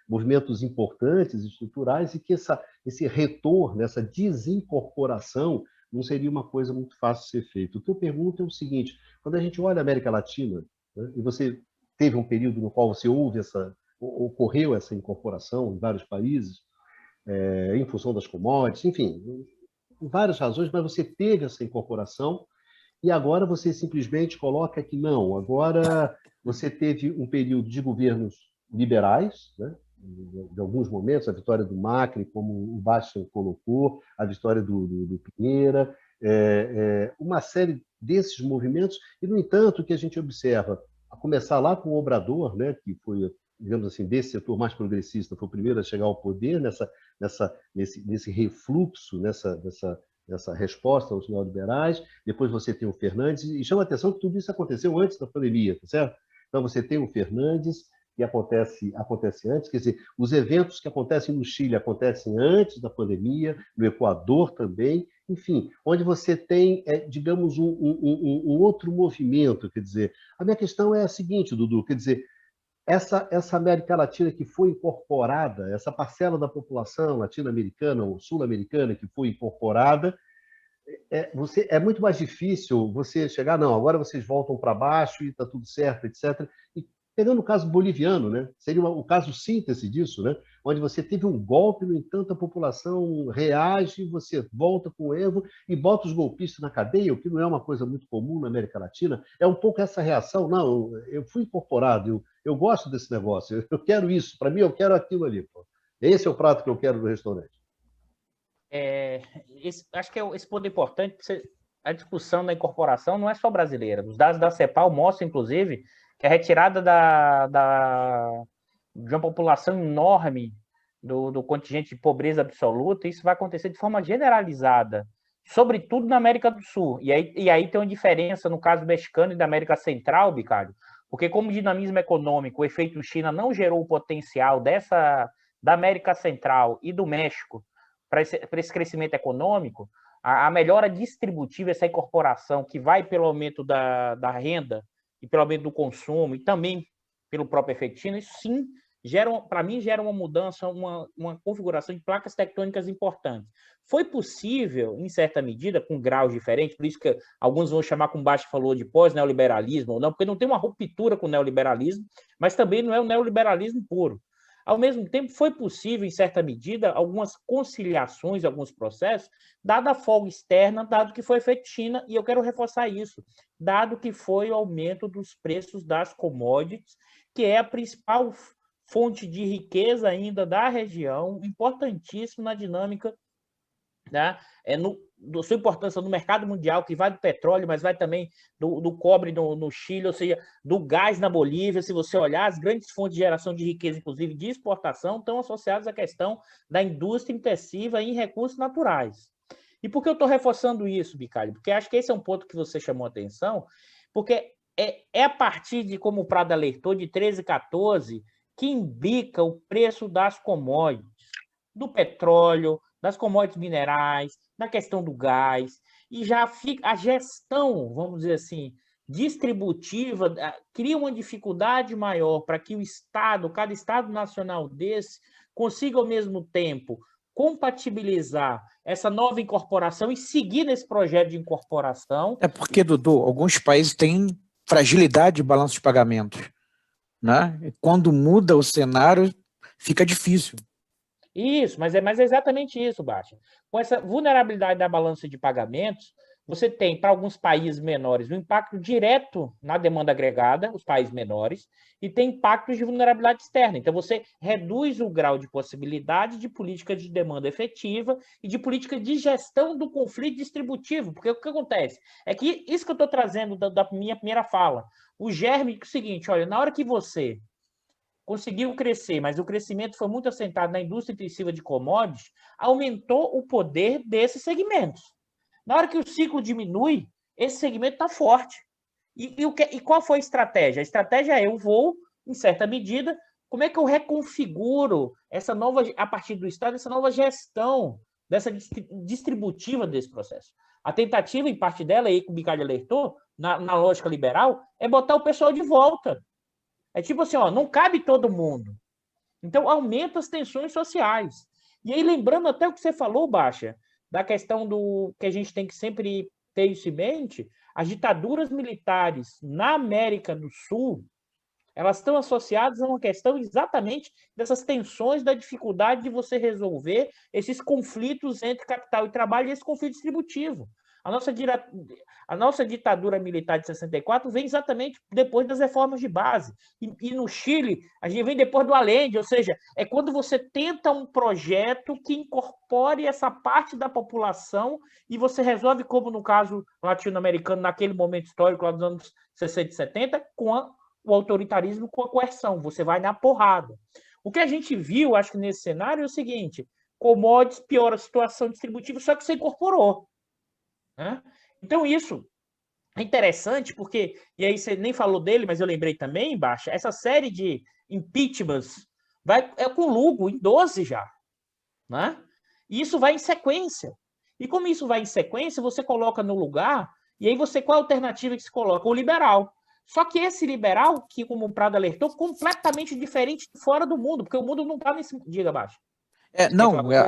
movimentos importantes, estruturais, e que esse retorno, essa desincorporação, não seria uma coisa muito fácil de ser feita. O que eu pergunto é o seguinte, quando a gente olha a América Latina, né, e você teve um período no qual ocorreu essa incorporação em vários países, em função das commodities, enfim, por várias razões, mas você teve essa incorporação e agora você simplesmente coloca que não, agora você teve um período de governos liberais, né? De alguns momentos, a vitória do Macri, como o Bastian colocou, a vitória do Pinheira, uma série desses movimentos, e, no entanto, o que a gente observa, a começar lá com o Obrador, né, que foi, digamos assim, desse setor mais progressista, foi o primeiro a chegar ao poder nesse refluxo, nessa resposta aos neoliberais. Depois você tem o Fernandes, e chama a atenção que tudo isso aconteceu antes da pandemia, tá certo? Então você tem o Fernandes, que acontece antes, quer dizer, os eventos que acontecem no Chile acontecem antes da pandemia, no Equador também, enfim, onde você tem, digamos, um outro movimento, quer dizer, a minha questão é a seguinte, Dudu, quer dizer, essa América Latina que foi incorporada, essa parcela da população latino-americana ou sul-americana que foi incorporada, é muito mais difícil você chegar, não, agora vocês voltam para baixo e está tudo certo, etc. E pegando o caso boliviano, né, seria o caso síntese disso, né, onde você teve um golpe, no entanto a população reage, você volta com o erro e bota os golpistas na cadeia, o que não é uma coisa muito comum na América Latina. É um pouco essa reação, não, eu fui incorporado, eu gosto desse negócio, eu quero isso, para mim eu quero aquilo ali. Pô. Esse é o prato que eu quero no restaurante. Acho que esse ponto é importante, a discussão da incorporação não é só brasileira. Os dados da CEPAL mostram, inclusive, que a retirada de uma população enorme do contingente de pobreza absoluta, isso vai acontecer de forma generalizada, sobretudo na América do Sul. E aí tem uma diferença no caso mexicano e da América Central, Bicalho, porque como dinamismo econômico, o efeito China não gerou o potencial da América Central e do México para esse crescimento econômico, a melhora distributiva, essa incorporação que vai pelo aumento da renda e pelo aumento do consumo e também pelo próprio efeito China, isso sim, para mim, gera uma mudança, uma configuração de placas tectônicas importantes. Foi possível, em certa medida, com graus diferentes, por isso que alguns vão chamar, como o Basti falou, de pós-neoliberalismo ou não, porque não tem uma ruptura com o neoliberalismo, mas também não é o neoliberalismo puro. Ao mesmo tempo, foi possível, em certa medida, algumas conciliações, alguns processos, dada a folga externa, dado que foi efeito China, e eu quero reforçar isso, dado que foi o aumento dos preços das commodities, que é a principal fonte de riqueza ainda da região, importantíssimo na dinâmica, né? Sua importância no mercado mundial, que vai do petróleo, mas vai também do cobre no Chile, ou seja, do gás na Bolívia. Se você olhar, as grandes fontes de geração de riqueza, inclusive de exportação, estão associadas à questão da indústria intensiva em recursos naturais. E por que eu estou reforçando isso, Bicalho? Porque acho que esse é um ponto que você chamou a atenção, porque é a partir de, como o Prado alertou, de 13 e 14, que imbica o preço das commodities, do petróleo, das commodities minerais, da questão do gás, e já fica a gestão, vamos dizer assim, distributiva, cria uma dificuldade maior para que o Estado, cada Estado nacional desse, consiga ao mesmo tempo compatibilizar essa nova incorporação e seguir nesse projeto de incorporação. É porque, Dudu, alguns países têm fragilidade de balanço de pagamentos, né? E quando muda o cenário, fica difícil. Isso, mas é exatamente isso, Baixa. Com essa vulnerabilidade da balança de pagamentos, você tem, para alguns países menores, um impacto direto na demanda agregada, os países menores, e tem impactos de vulnerabilidade externa. Então, você reduz o grau de possibilidade de política de demanda efetiva e de política de gestão do conflito distributivo. Porque o que acontece? É que isso que eu estou trazendo da minha primeira fala. O germe é o seguinte, olha, na hora que você conseguiu crescer, mas o crescimento foi muito assentado na indústria intensiva de commodities, aumentou o poder desses segmentos. Na hora que o ciclo diminui, esse segmento está forte. E qual foi a estratégia? A estratégia é, eu vou, em certa medida, como é que eu reconfiguro essa nova, a partir do Estado, essa nova gestão, dessa distributiva desse processo. A tentativa, em parte dela, aí que o Bicalho alertou, na lógica liberal, é botar o pessoal de volta. É tipo assim, ó, não cabe todo mundo. Então, aumenta as tensões sociais. E aí, lembrando até o que você falou, Baixa, da questão do que a gente tem que sempre ter isso em mente, as ditaduras militares na América do Sul, elas estão associadas a uma questão exatamente dessas tensões, da dificuldade de você resolver esses conflitos entre capital e trabalho e esse conflito distributivo. A nossa ditadura militar de 64 vem exatamente depois das reformas de base. E no Chile, a gente vem depois do Allende, ou seja, é quando você tenta um projeto que incorpore essa parte da população e você resolve, como no caso latino-americano, naquele momento histórico, lá dos anos 60 e 70, com o autoritarismo, com a coerção. Você vai na porrada. O que a gente viu, acho que nesse cenário, é o seguinte: commodities piora a situação distributiva, só que você incorporou. Então, isso é interessante porque, e aí você nem falou dele, mas eu lembrei também, Baixa, essa série de impeachments é com Lugo em 12 já. Né? E isso vai em sequência. E como isso vai em sequência, você coloca no lugar, e aí qual a alternativa que se coloca? O liberal. Só que esse liberal, que como o Prado alertou, completamente diferente fora do mundo, porque o mundo não está nesse... Diga, Baixa.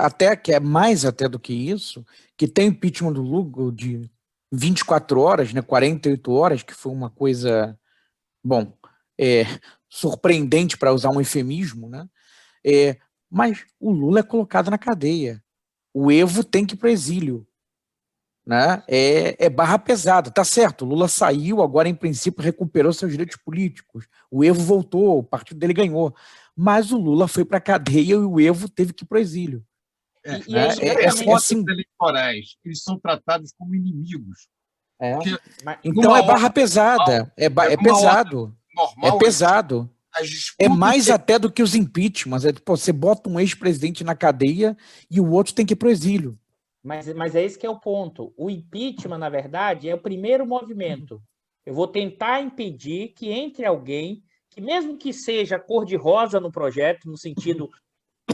Até que é mais até do que isso, que tem impeachment do Lugo de 24 horas, né, 48 horas, que foi uma coisa, surpreendente, para usar um eufemismo, né? Mas o Lula é colocado na cadeia. O Evo tem que ir para o exílio. Né? É barra pesada, tá certo, o Lula saiu, agora em princípio recuperou seus direitos políticos, o Evo voltou, o partido dele ganhou, mas o Lula foi para a cadeia e o Evo teve que ir para o exílio. Assim, eleitorais, eles são tratados como inimigos. Então é barra pesada, é pesado, normal, é pesado. É mais até do que os impeachments, você bota um ex-presidente na cadeia e o outro tem que ir para o exílio. Mas é esse que é o ponto. O impeachment, na verdade, é o primeiro movimento. Eu vou tentar impedir que entre alguém que, mesmo que seja cor-de-rosa no projeto, no sentido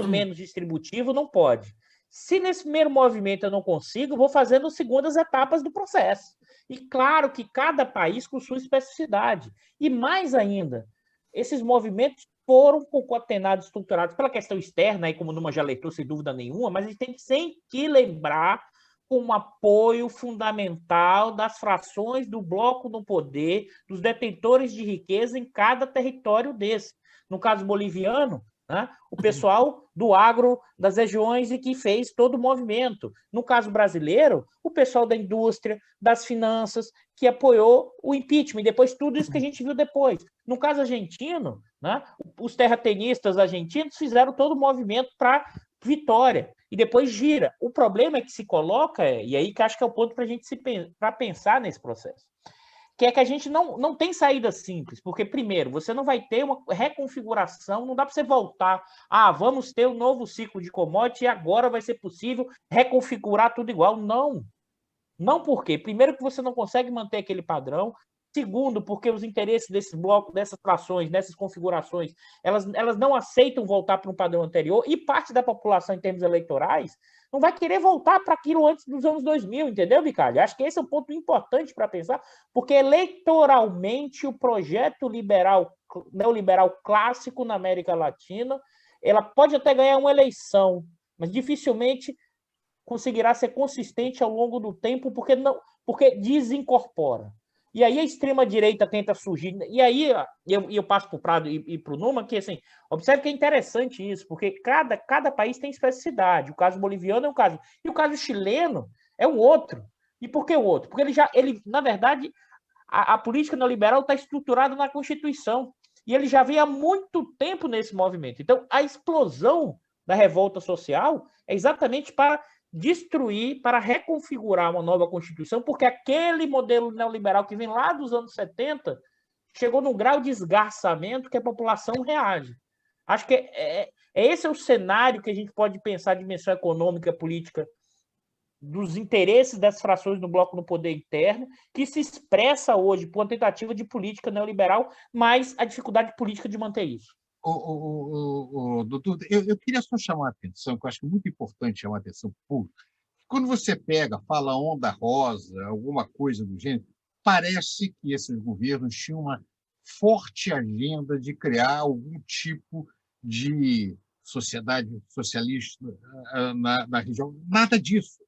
menos distributivo, não pode. Se nesse primeiro movimento eu não consigo, eu vou fazendo segundas etapas do processo. E claro que cada país com sua especificidade. E mais ainda, esses movimentos foram concatenados, estruturados pela questão externa, aí como Numa já alertou, sem dúvida nenhuma, mas a gente tem que lembrar com um apoio fundamental das frações do bloco no poder, dos detentores de riqueza em cada território desse. No caso boliviano, né, o pessoal do agro das regiões e que fez todo o movimento. No caso brasileiro, o pessoal da indústria, das finanças, que apoiou o impeachment, e depois tudo isso que a gente viu depois. No caso argentino, né, os terraplanistas argentinos fizeram todo o movimento para vitória, e depois gira. O problema é que se coloca, e aí que acho que é o ponto para a gente pensar nesse processo, que é que a gente não tem saída simples, porque, primeiro, você não vai ter uma reconfiguração, não dá para você voltar, vamos ter um novo ciclo de commodity e agora vai ser possível reconfigurar tudo igual. Não. Não por quê? Primeiro que você não consegue manter aquele padrão, segundo, porque os interesses desse bloco, dessas trações, dessas configurações, elas não aceitam voltar para um padrão anterior, e parte da população, em termos eleitorais, não vai querer voltar para aquilo antes dos anos 2000, entendeu, Vicário? Acho que esse é um ponto importante para pensar, porque eleitoralmente o projeto neoliberal clássico na América Latina, ela pode até ganhar uma eleição, mas dificilmente conseguirá ser consistente ao longo do tempo, porque desincorpora. E aí a extrema-direita tenta surgir. E aí eu passo para o Prado e para o Numa, que assim, observe que é interessante isso, porque cada país tem especificidade. O caso boliviano é um caso. E o caso chileno é um outro. E por que o outro? Porque na verdade, a política neoliberal está estruturada na Constituição. E ele já vem há muito tempo nesse movimento. Então, a explosão da revolta social é exatamente para destruir, para reconfigurar uma nova Constituição, porque aquele modelo neoliberal que vem lá dos anos 70 chegou num grau de esgarçamento que a população reage. Acho que esse é o cenário que a gente pode pensar a dimensão econômica, política, dos interesses das frações do bloco no poder interno, que se expressa hoje por uma tentativa de política neoliberal, mas a dificuldade política de manter isso. Doutor, eu queria só chamar a atenção, que eu acho que é muito importante chamar a atenção pública. Quando você fala onda rosa, alguma coisa do gênero, parece que esses governos tinham uma forte agenda de criar algum tipo de sociedade socialista na região. Nada disso.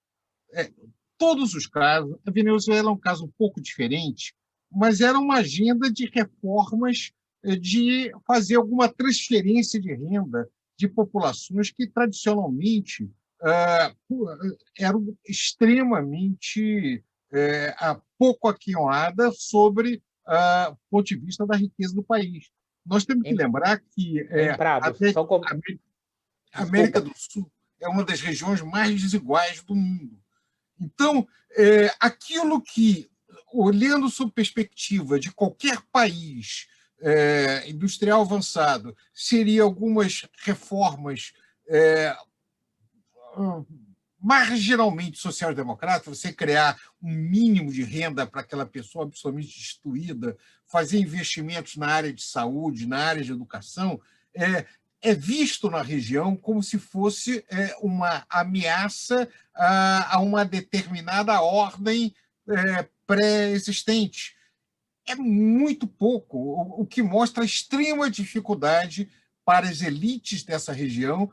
Todos os casos, a Venezuela é um caso um pouco diferente, mas era uma agenda de reformas, de fazer alguma transferência de renda de populações que tradicionalmente eram extremamente pouco aquinhoadas sobre o ponto de vista da riqueza do país. Nós temos que lembrar que a América do Sul é uma das regiões mais desiguais do mundo. Então, aquilo que, olhando sob perspectiva de qualquer país industrial avançado, seria algumas reformas marginalmente social-democratas, você criar um mínimo de renda para aquela pessoa absolutamente destruída, fazer investimentos na área de saúde, na área de educação, é visto na região como se fosse uma ameaça a uma determinada ordem pré-existente. É muito pouco, o que mostra a extrema dificuldade para as elites dessa região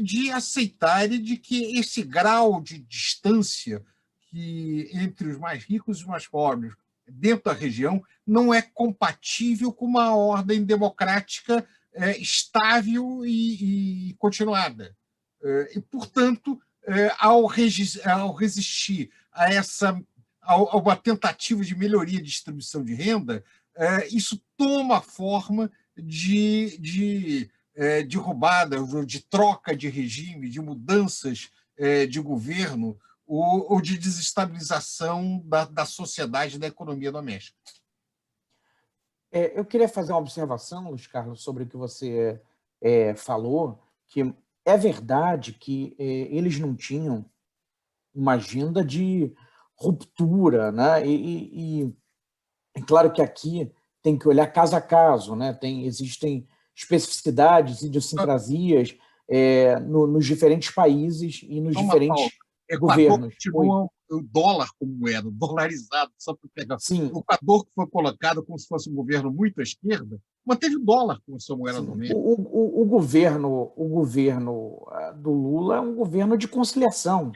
de aceitarem de que esse grau de distância entre os mais ricos e os mais pobres dentro da região não é compatível com uma ordem democrática estável e continuada. E, portanto, ao resistir a uma tentativa de melhoria de distribuição de renda, isso toma forma de derrubada, de troca de regime, de mudanças de governo ou de desestabilização da sociedade e da economia doméstica. Eu queria fazer uma observação, Luiz Carlos, sobre o que você falou, que é verdade que eles não tinham uma agenda de ruptura, né? E claro que aqui tem que olhar caso a caso, né? Existem especificidades, idiosincrasias nos diferentes países e nos diferentes governos. Continua o dólar como moeda, dolarizado, só para pegar. Sim. O Equador, que foi colocado como se fosse um governo muito à esquerda, manteve o dólar como sua moeda doméstica. O governo do Lula é um governo de conciliação.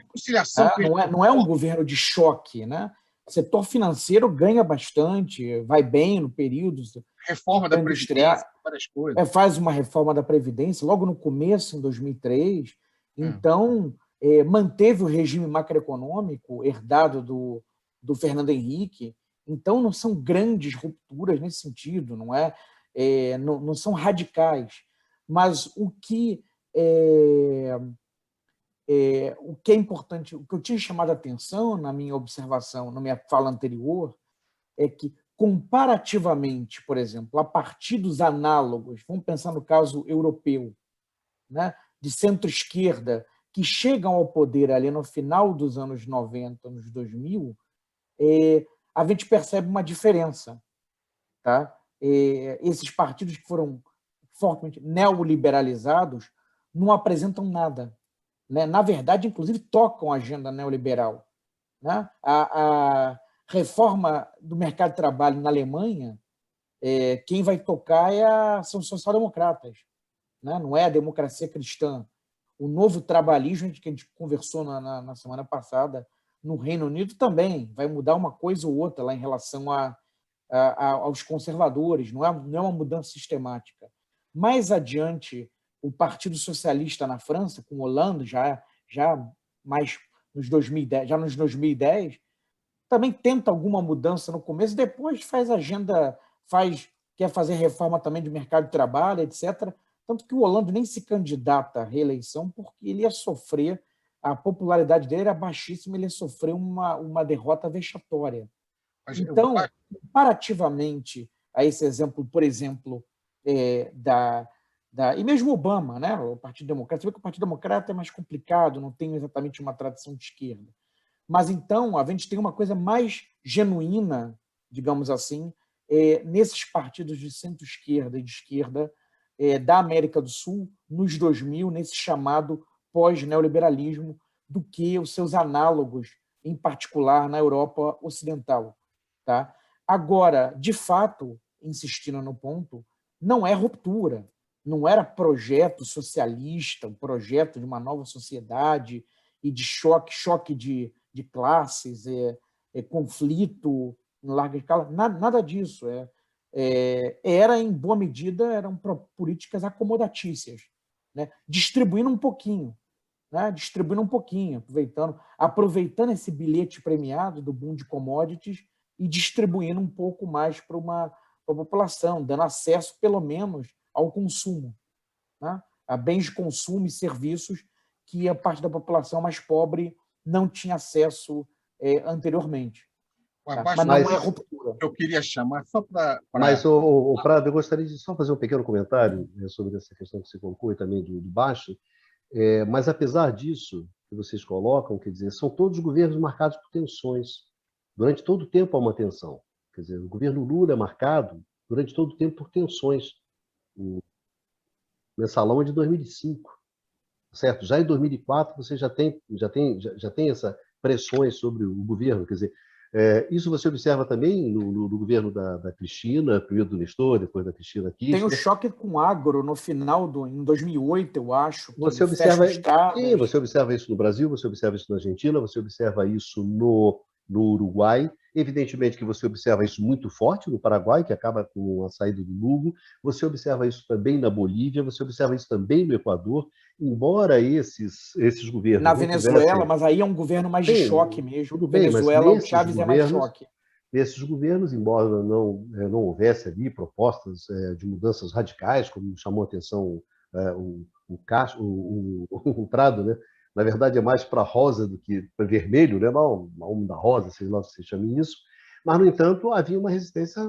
Não é um governo de choque, né? O setor financeiro ganha bastante, vai bem no período. Reforma da Previdência, várias coisas. Faz uma reforma da Previdência logo no começo, em 2003. Então, manteve o regime macroeconômico herdado do Fernando Henrique. Então, não são grandes rupturas nesse sentido, não são radicais. Mas o que é importante, o que eu tinha chamado a atenção na minha observação, na minha fala anterior, é que, comparativamente, por exemplo, a partidos análogos, vamos pensar no caso europeu, né, de centro-esquerda, que chegam ao poder ali no final dos anos 90, nos 2000, a gente percebe uma diferença. Tá? Esses partidos que foram fortemente neoliberalizados não apresentam nada. Né? Na verdade, inclusive, tocam a agenda neoliberal. Né? A reforma do mercado de trabalho na Alemanha, quem vai tocar são os social-democratas, né? Não é a democracia cristã. O novo trabalhismo, que a gente conversou na semana passada, no Reino Unido também vai mudar uma coisa ou outra lá em relação aos conservadores, não é uma mudança sistemática. Mais adiante, o Partido Socialista na França, com Hollande, já mais nos 2010, também tenta alguma mudança no começo, depois faz agenda, quer fazer reforma também de mercado de trabalho, etc. Tanto que o Hollande nem se candidata à reeleição porque ele ia sofrer, a popularidade dele era baixíssima, ele ia sofrer uma derrota vexatória. Então, comparativamente a esse exemplo, por exemplo, e mesmo Obama, né, o Partido Democrata, você vê que o Partido Democrata é mais complicado, não tem exatamente uma tradição de esquerda. Mas, então, a gente tem uma coisa mais genuína, digamos assim, nesses partidos de centro-esquerda e de esquerda da América do Sul, nos 2000, nesse chamado pós-neoliberalismo, do que os seus análogos, em particular na Europa Ocidental. Tá? Agora, de fato, insistindo no ponto, não é ruptura, não era projeto socialista, um projeto de uma nova sociedade e de choque de classes, conflito em larga escala, nada disso. Era, em boa medida, eram políticas acomodatícias, né? Distribuindo um pouquinho, aproveitando esse bilhete premiado do boom de commodities e distribuindo um pouco mais para a população, dando acesso, pelo menos, ao consumo, né? A bens de consumo e serviços que a parte da população mais pobre não tinha acesso anteriormente. Mas não é ruptura. Eu queria chamar só para... Mas, Prado, eu gostaria de só fazer um pequeno comentário sobre essa questão que você colocou e também do baixo. Mas, apesar disso que vocês colocam, quer dizer, são todos governos marcados por tensões. Durante todo o tempo há uma tensão. Quer dizer, o governo Lula é marcado durante todo o tempo por tensões. O mensalão é de 2005, certo? Já em 2004 você já tem essas pressões sobre o governo. Quer dizer, isso você observa também no governo da Cristina, primeiro do Nestor, depois da Cristina Kirchner. Tem o choque com o agro no final, em 2008, eu acho. Você observa isso no Brasil, você observa isso na Argentina, você observa isso no Uruguai. Evidentemente que você observa isso muito forte no Paraguai, que acaba com a saída do Lugo. Você observa isso também na Bolívia, você observa isso também no Equador, embora esses governos... Na Venezuela, mas aí é um governo mais de choque mesmo. Tudo bem, Venezuela, o Chávez é mais choque. Nesses governos, embora não houvesse ali propostas de mudanças radicais, como chamou a atenção o Prado, né? Na verdade, é mais para rosa do que para vermelho, né? Uma onda rosa, sei lá se você chama isso. Mas, no entanto, havia uma resistência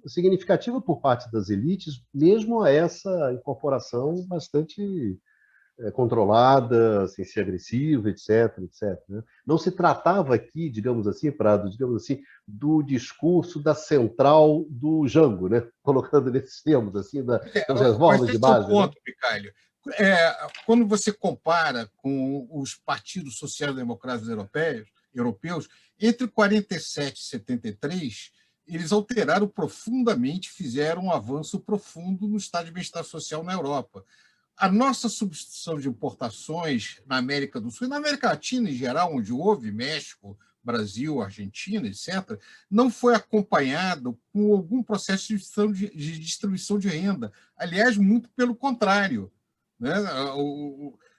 significativa por parte das elites, mesmo a essa incorporação bastante controlada, sem ser agressiva, etc. Né? Não se tratava aqui, digamos assim, Prado, do discurso da central do Jango, né? Colocando nesses termos, assim, das reformas de base. Mas esse é o ponto, Micálio. quando você compara com os partidos sociais-democratas europeus, entre 47 e 73, eles alteraram profundamente, fizeram um avanço profundo no estado de bem-estar social na Europa. A nossa substituição de importações na América do Sul, e na América Latina em geral, onde houve México, Brasil, Argentina, etc., não foi acompanhado com algum processo de distribuição de renda. Aliás, muito pelo contrário. Né?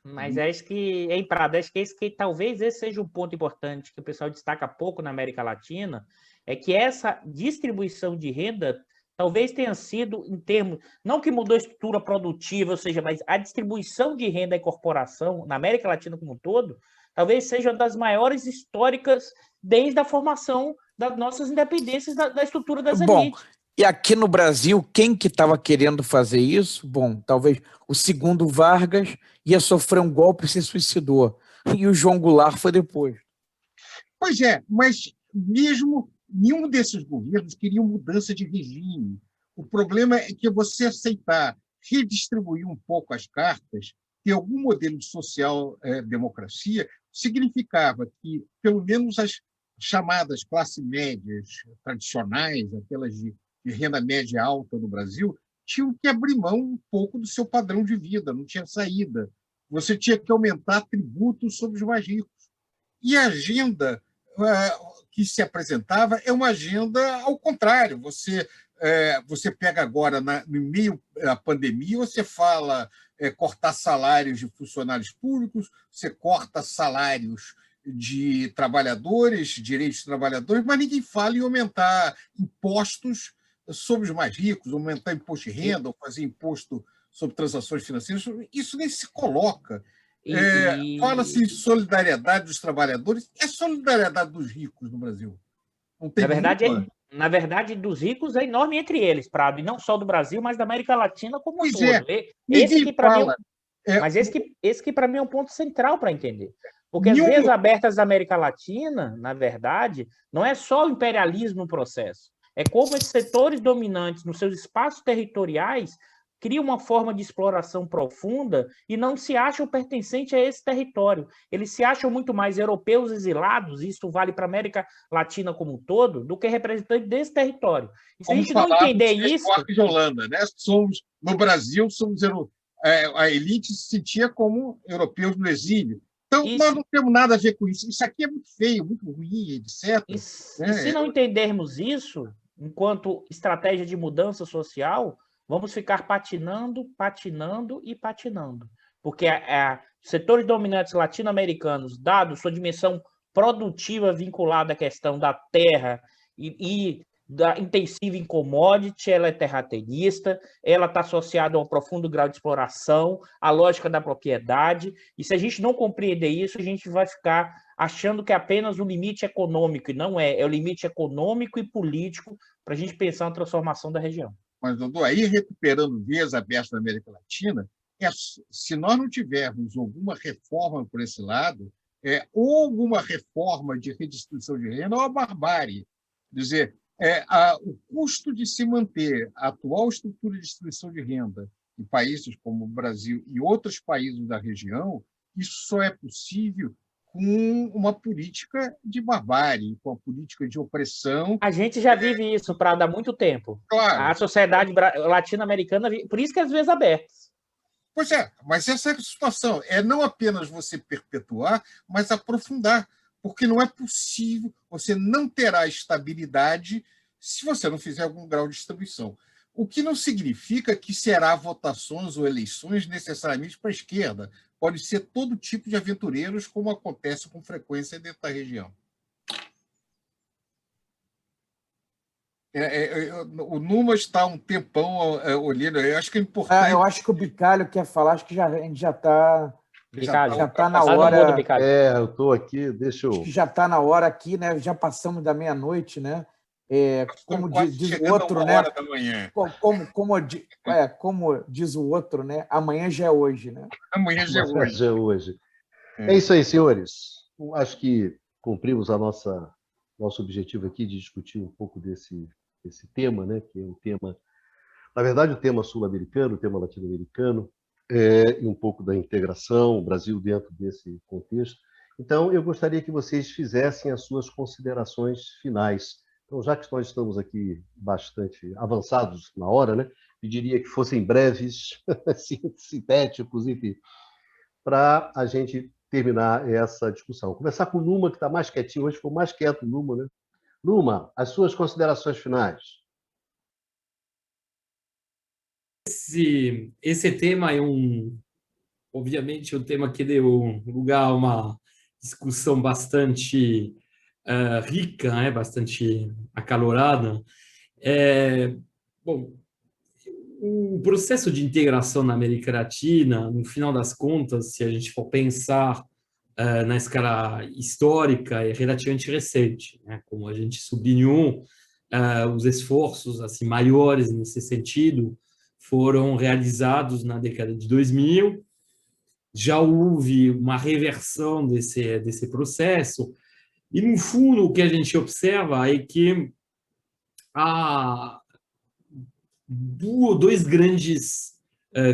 Mas é isso que, hein, Prado, acho que, talvez esse seja um ponto importante que o pessoal destaca pouco na América Latina, é que essa distribuição de renda talvez tenha sido, em termos, não que mudou a estrutura produtiva, ou seja, mas a distribuição de renda e corporação na América Latina como um todo, talvez seja uma das maiores históricas desde a formação das nossas independências da estrutura das elites. E aqui no Brasil, quem que estava querendo fazer isso? Bom, talvez o segundo Vargas ia sofrer um golpe e se suicidou. E o João Goulart foi depois. Pois é, mas mesmo nenhum desses governos queria mudança de regime. O problema é que você aceitar redistribuir um pouco as cartas, ter algum modelo de social-democracia, significava que, pelo menos, as chamadas classes médias tradicionais, aquelas de renda média alta no Brasil, tinham que abrir mão um pouco do seu padrão de vida, não tinha saída. Você tinha que aumentar tributos sobre os mais ricos. E a agenda que se apresentava é uma agenda ao contrário. Você pega agora, no meio da pandemia, você fala cortar salários de funcionários públicos, você corta salários de trabalhadores, direitos de trabalhadores, mas ninguém fala em aumentar impostos sobre os mais ricos, aumentar imposto de renda, ou fazer imposto sobre transações financeiras. Isso nem se coloca. Fala-se em solidariedade dos trabalhadores, é solidariedade dos ricos no Brasil. Não tem na verdade, dos ricos é enorme entre eles, Prado, e não só do Brasil, mas da América Latina como um todo. Esse que para mim é um ponto central para entender. Porque as vias abertas da América Latina, na verdade, não é só o imperialismo no processo. É como esses setores dominantes nos seus espaços territoriais criam uma forma de exploração profunda e não se acham pertencentes a esse território. Eles se acham muito mais europeus exilados, e isso vale para a América Latina como um todo, do que representantes desse território. E se a gente não entender isso... De Holanda, né? No Brasil, a elite se sentia como europeus no exílio. Então, nós não temos nada a ver com isso. Isso aqui é muito feio, muito ruim, etc. E se não entendermos isso, enquanto estratégia de mudança social, vamos ficar patinando. Porque setores dominantes latino-americanos, dado sua dimensão produtiva vinculada à questão da terra e da intensiva em commodity, ela é terratenista, ela está associada a um profundo grau de exploração, a lógica da propriedade, e se a gente não compreender isso, a gente vai ficar achando que é apenas o limite econômico, e não é o limite econômico e político para a gente pensar na transformação da região. Mas, Dodô, aí recuperando vias abertas na América Latina, se nós não tivermos alguma reforma por esse lado, ou alguma reforma de redistribuição de renda, ou a barbárie. Quer dizer, o custo de se manter a atual estrutura de distribuição de renda em países como o Brasil e outros países da região, isso só é possível com uma política de barbárie, com uma política de opressão. A gente já vive isso, Prado, há muito tempo. Claro. A sociedade latino-americana, por isso que as vias abertas. Pois é, mas essa é a situação. É não apenas você perpetuar, mas aprofundar. Porque não é possível, você não terá estabilidade se você não fizer algum grau de distribuição. O que não significa que será votações ou eleições necessariamente para a esquerda. Pode ser todo tipo de aventureiros, como acontece com frequência dentro da região. O Numa está um tempão olhando. Eu acho que é importante. Eu acho que o Bicalho quer falar, acho que a gente já está. Já está na hora. Eu estou aqui, deixa eu. Acho que já está na hora aqui, né? Já passamos da meia-noite, né? Como diz o outro, né? Como diz o outro, né? Amanhã já é hoje, né? Amanhã já é hoje. Já é hoje. É isso aí, senhores. Acho que cumprimos nosso objetivo aqui de discutir um pouco desse tema, né? Que é um tema, na verdade, o tema sul-americano, o tema latino-americano. e um pouco da integração, o Brasil dentro desse contexto. Então, eu gostaria que vocês fizessem as suas considerações finais. Então, já que nós estamos aqui bastante avançados na hora, né, pediria que fossem breves, sintéticos, enfim, para a gente terminar essa discussão. Vou começar com o Numa, que está mais quietinho, hoje ficou mais quieto o Numa, né? Numa, as suas considerações finais. Esse tema é obviamente, um tema que deu lugar a uma discussão bastante rica, né? Bastante acalorada. Bom, o processo de integração na América Latina, no final das contas, se a gente for pensar na escala histórica, é relativamente recente, né? Como a gente sublinhou, os esforços assim maiores nesse sentido foram realizados na década de 2000. Já houve uma reversão desse processo, e, no fundo, o que a gente observa é que há dois grandes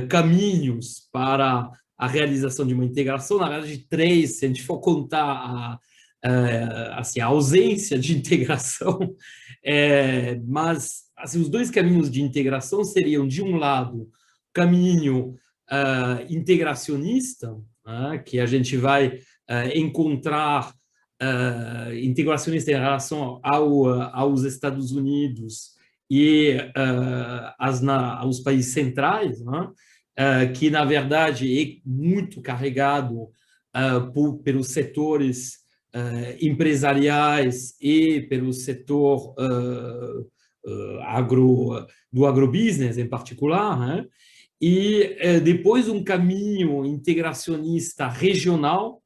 caminhos para a realização de uma integração, na verdade, três, se a gente for contar assim, a ausência de integração, mas assim, os dois caminhos de integração seriam, de um lado, caminho integracionista, que a gente vai encontrar integracionista em relação aos Estados Unidos e aos países centrais, que, na verdade, é muito carregado pelos setores empresariais e pelo setor do agrobusiness, em particular, e depois um caminho integracionista regional,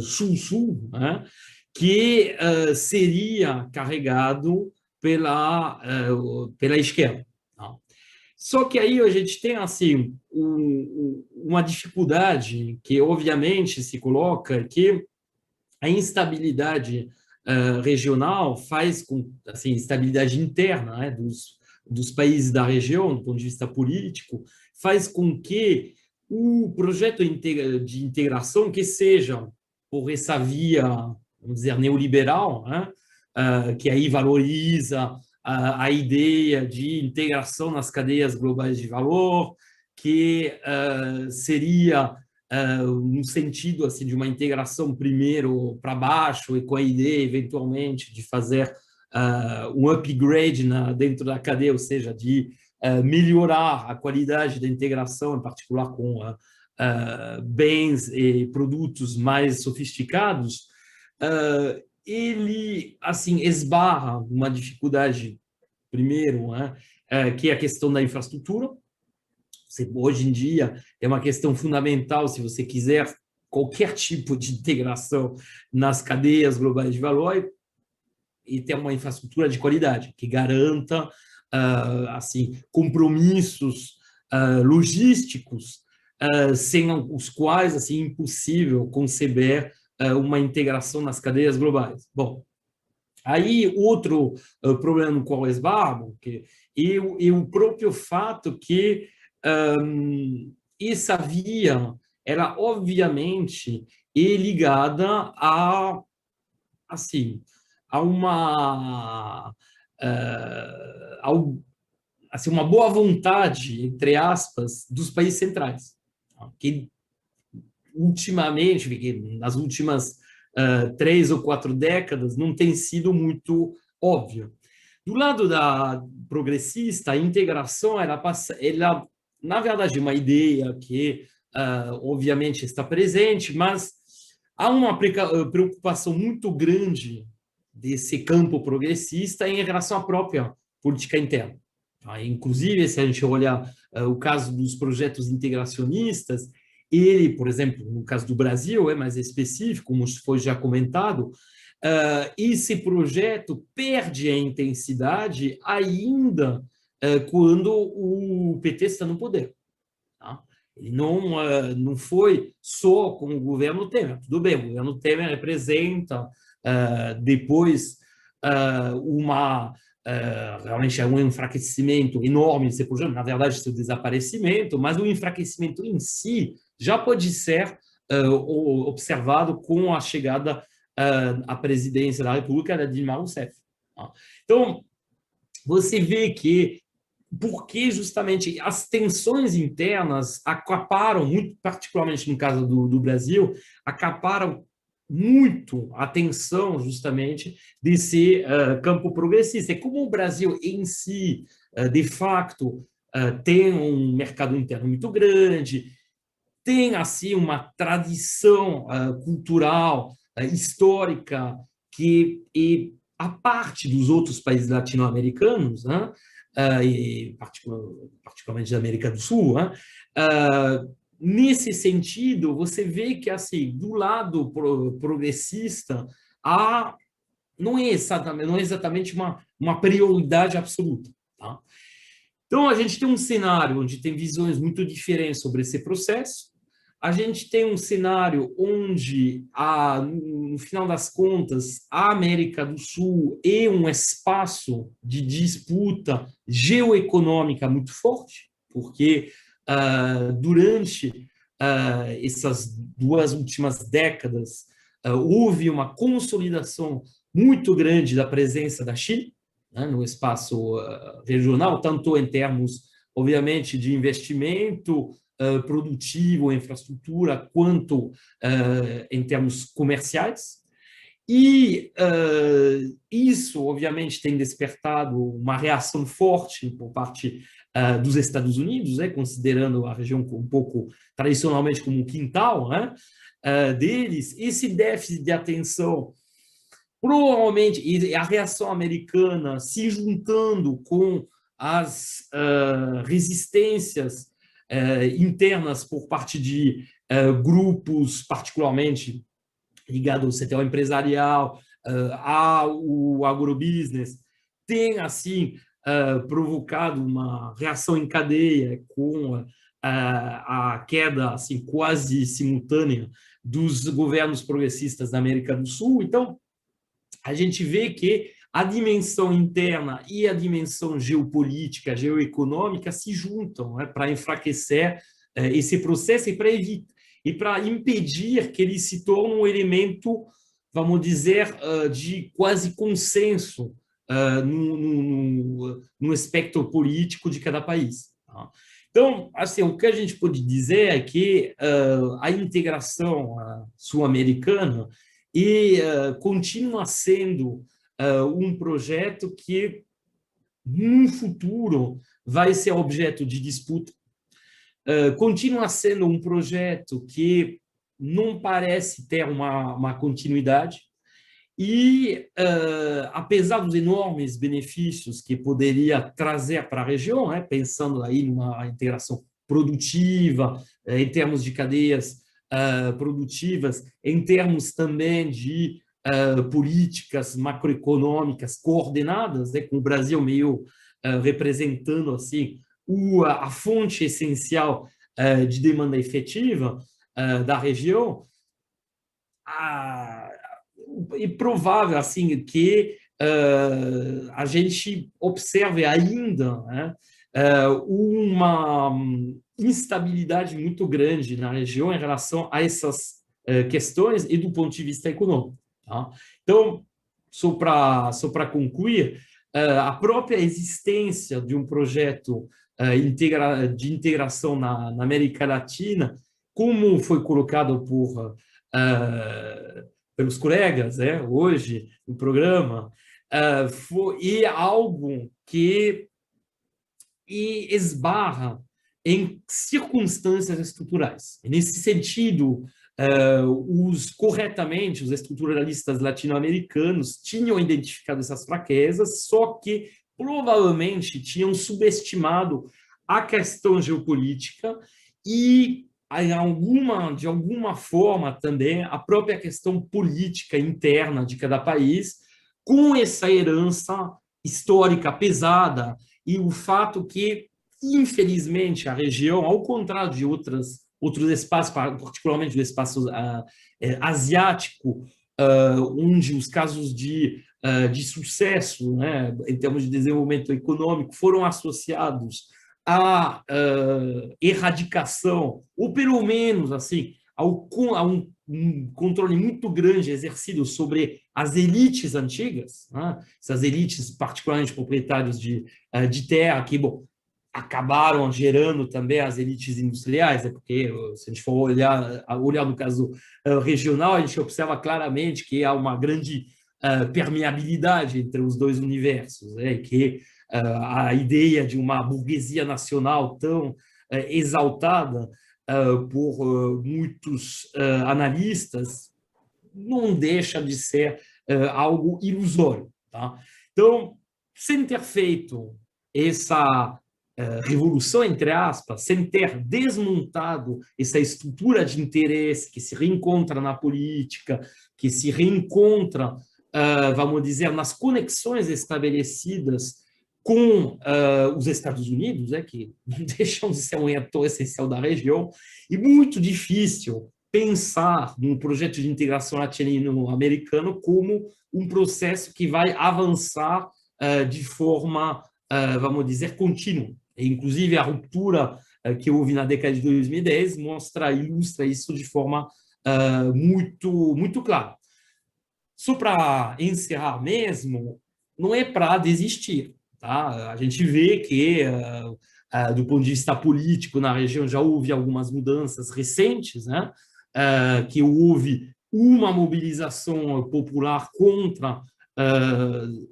sul-sul, que seria carregado pela esquerda. Só que aí a gente tem assim uma dificuldade que obviamente se coloca, que a instabilidade regional faz com, assim, instabilidade interna, dos países da região, do ponto de vista político, faz com que o projeto de integração, que seja por essa via, vamos dizer, neoliberal, que aí valoriza a ideia de integração nas cadeias globais de valor, que seria no sentido assim, de uma integração primeiro para baixo, e com a ideia, eventualmente, de fazer um upgrade dentro da cadeia, ou seja, de melhorar a qualidade da integração, em particular com bens e produtos mais sofisticados, ele assim esbarra uma dificuldade, primeiro, que é a questão da infraestrutura. Hoje em dia é uma questão fundamental, se você quiser qualquer tipo de integração nas cadeias globais de valor, e ter uma infraestrutura de qualidade que garanta assim compromissos logísticos sem os quais assim é impossível conceber uma integração nas cadeias globais. Bom, aí outro problema no qual esbarro é o próprio fato que essa via, ela obviamente é ligada a assim a assim, uma boa vontade, entre aspas, dos países centrais, que ultimamente, nas últimas 3 ou 4 décadas, não tem sido muito óbvio. Do lado da progressista, a integração, ela, na verdade, é uma ideia que, obviamente, está presente, mas há uma preocupação muito grande desse campo progressista em relação à própria política interna. Inclusive, se a gente olhar o caso dos projetos integracionistas, ele, por exemplo, no caso do Brasil, é mais específico, como foi já comentado, esse projeto perde a intensidade ainda quando o PT está no poder. Ele não foi só com o governo Temer. Tudo bem, o governo Temer representa depois uma realmente é um enfraquecimento enorme desse projeto, na verdade, seu desaparecimento, mas o enfraquecimento em si já pode ser observado com a chegada à presidência da República da Dilma Rousseff. Então, você vê que porque justamente as tensões internas acaparam, muito particularmente no caso do Brasil, acaparam muito a atenção justamente desse campo progressista. E como o Brasil em si, de facto, tem um mercado interno muito grande, tem assim uma tradição cultural, histórica, que é a parte dos outros países latino-americanos, né? E particularmente da América do Sul, né? Nesse sentido, você vê que assim, do lado progressista, não é exatamente uma prioridade absoluta. Tá? Então, a gente tem um cenário onde tem visões muito diferentes sobre esse processo. A gente tem um cenário onde, no final das contas, a América do Sul é um espaço de disputa geoeconômica muito forte, porque durante essas 2 últimas décadas houve uma consolidação muito grande da presença da China, né, no espaço regional, tanto em termos, obviamente, de investimento produtivo, infraestrutura, quanto em termos comerciais. E isso, obviamente, tem despertado uma reação forte por parte dos Estados Unidos, considerando a região um pouco, tradicionalmente, como um quintal deles. Esse déficit de atenção, provavelmente, e a reação americana se juntando com as resistências internas por parte de grupos, particularmente ligados ao setor empresarial, ao agrobusiness, tem, assim, provocado uma reação em cadeia com a queda, assim, quase simultânea dos governos progressistas da América do Sul. Então, a gente vê que a dimensão interna e a dimensão geopolítica, geoeconômica se juntam para enfraquecer esse processo e para impedir que ele se torne um elemento, vamos dizer, de quase consenso no espectro político de cada país. Tá? Então, assim, o que a gente pode dizer é que a integração sul-americana continua sendo um projeto que, no futuro, vai ser objeto de disputa. Continua sendo um projeto que não parece ter uma continuidade e, apesar dos enormes benefícios que poderia trazer para a região, pensando aí numa integração produtiva, em termos de cadeias produtivas, em termos também de políticas macroeconômicas coordenadas, com o Brasil meio representando assim a fonte essencial de demanda efetiva da região. É provável assim que a gente observe ainda uma instabilidade muito grande na região em relação a essas questões e do ponto de vista econômico. Tá? Então, só para concluir, a própria existência de um projeto de integração na América Latina, como foi colocado pelos colegas hoje no programa, é algo que esbarra em circunstâncias estruturais. Nesse sentido, corretamente, os estruturalistas latino-americanos tinham identificado essas fraquezas, só que provavelmente tinham subestimado a questão geopolítica e, de alguma forma, também a própria questão política interna de cada país, com essa herança histórica pesada e o fato que, infelizmente, a região, ao contrário de outros espaços, particularmente o espaço asiático, onde os casos de de sucesso, né, em termos de desenvolvimento econômico, foram associados à erradicação, ou pelo menos assim, a um controle muito grande exercido sobre as elites antigas, né, essas elites particularmente proprietários de terra, que, bom, acabaram gerando também as elites industriais, porque se a gente for olhar no caso regional, a gente observa claramente que há uma grande permeabilidade entre os dois universos, né? Que a ideia de uma burguesia nacional tão exaltada por muitos analistas não deixa de ser algo ilusório, tá? Então, sem ter feito essa revolução, entre aspas, sem ter desmontado essa estrutura de interesse que se reencontra na política, que se reencontra, vamos dizer, nas conexões estabelecidas com os Estados Unidos, que não deixam de ser um ator essencial da região, e muito difícil pensar num projeto de integração latino-americano como um processo que vai avançar de forma, vamos dizer, contínua. Inclusive, a ruptura que houve na década de 2010 ilustra isso de forma muito clara. Só para encerrar mesmo, não é para desistir. Tá? A gente vê que, do ponto de vista político, na região já houve algumas mudanças recentes, né? Que houve uma mobilização popular contra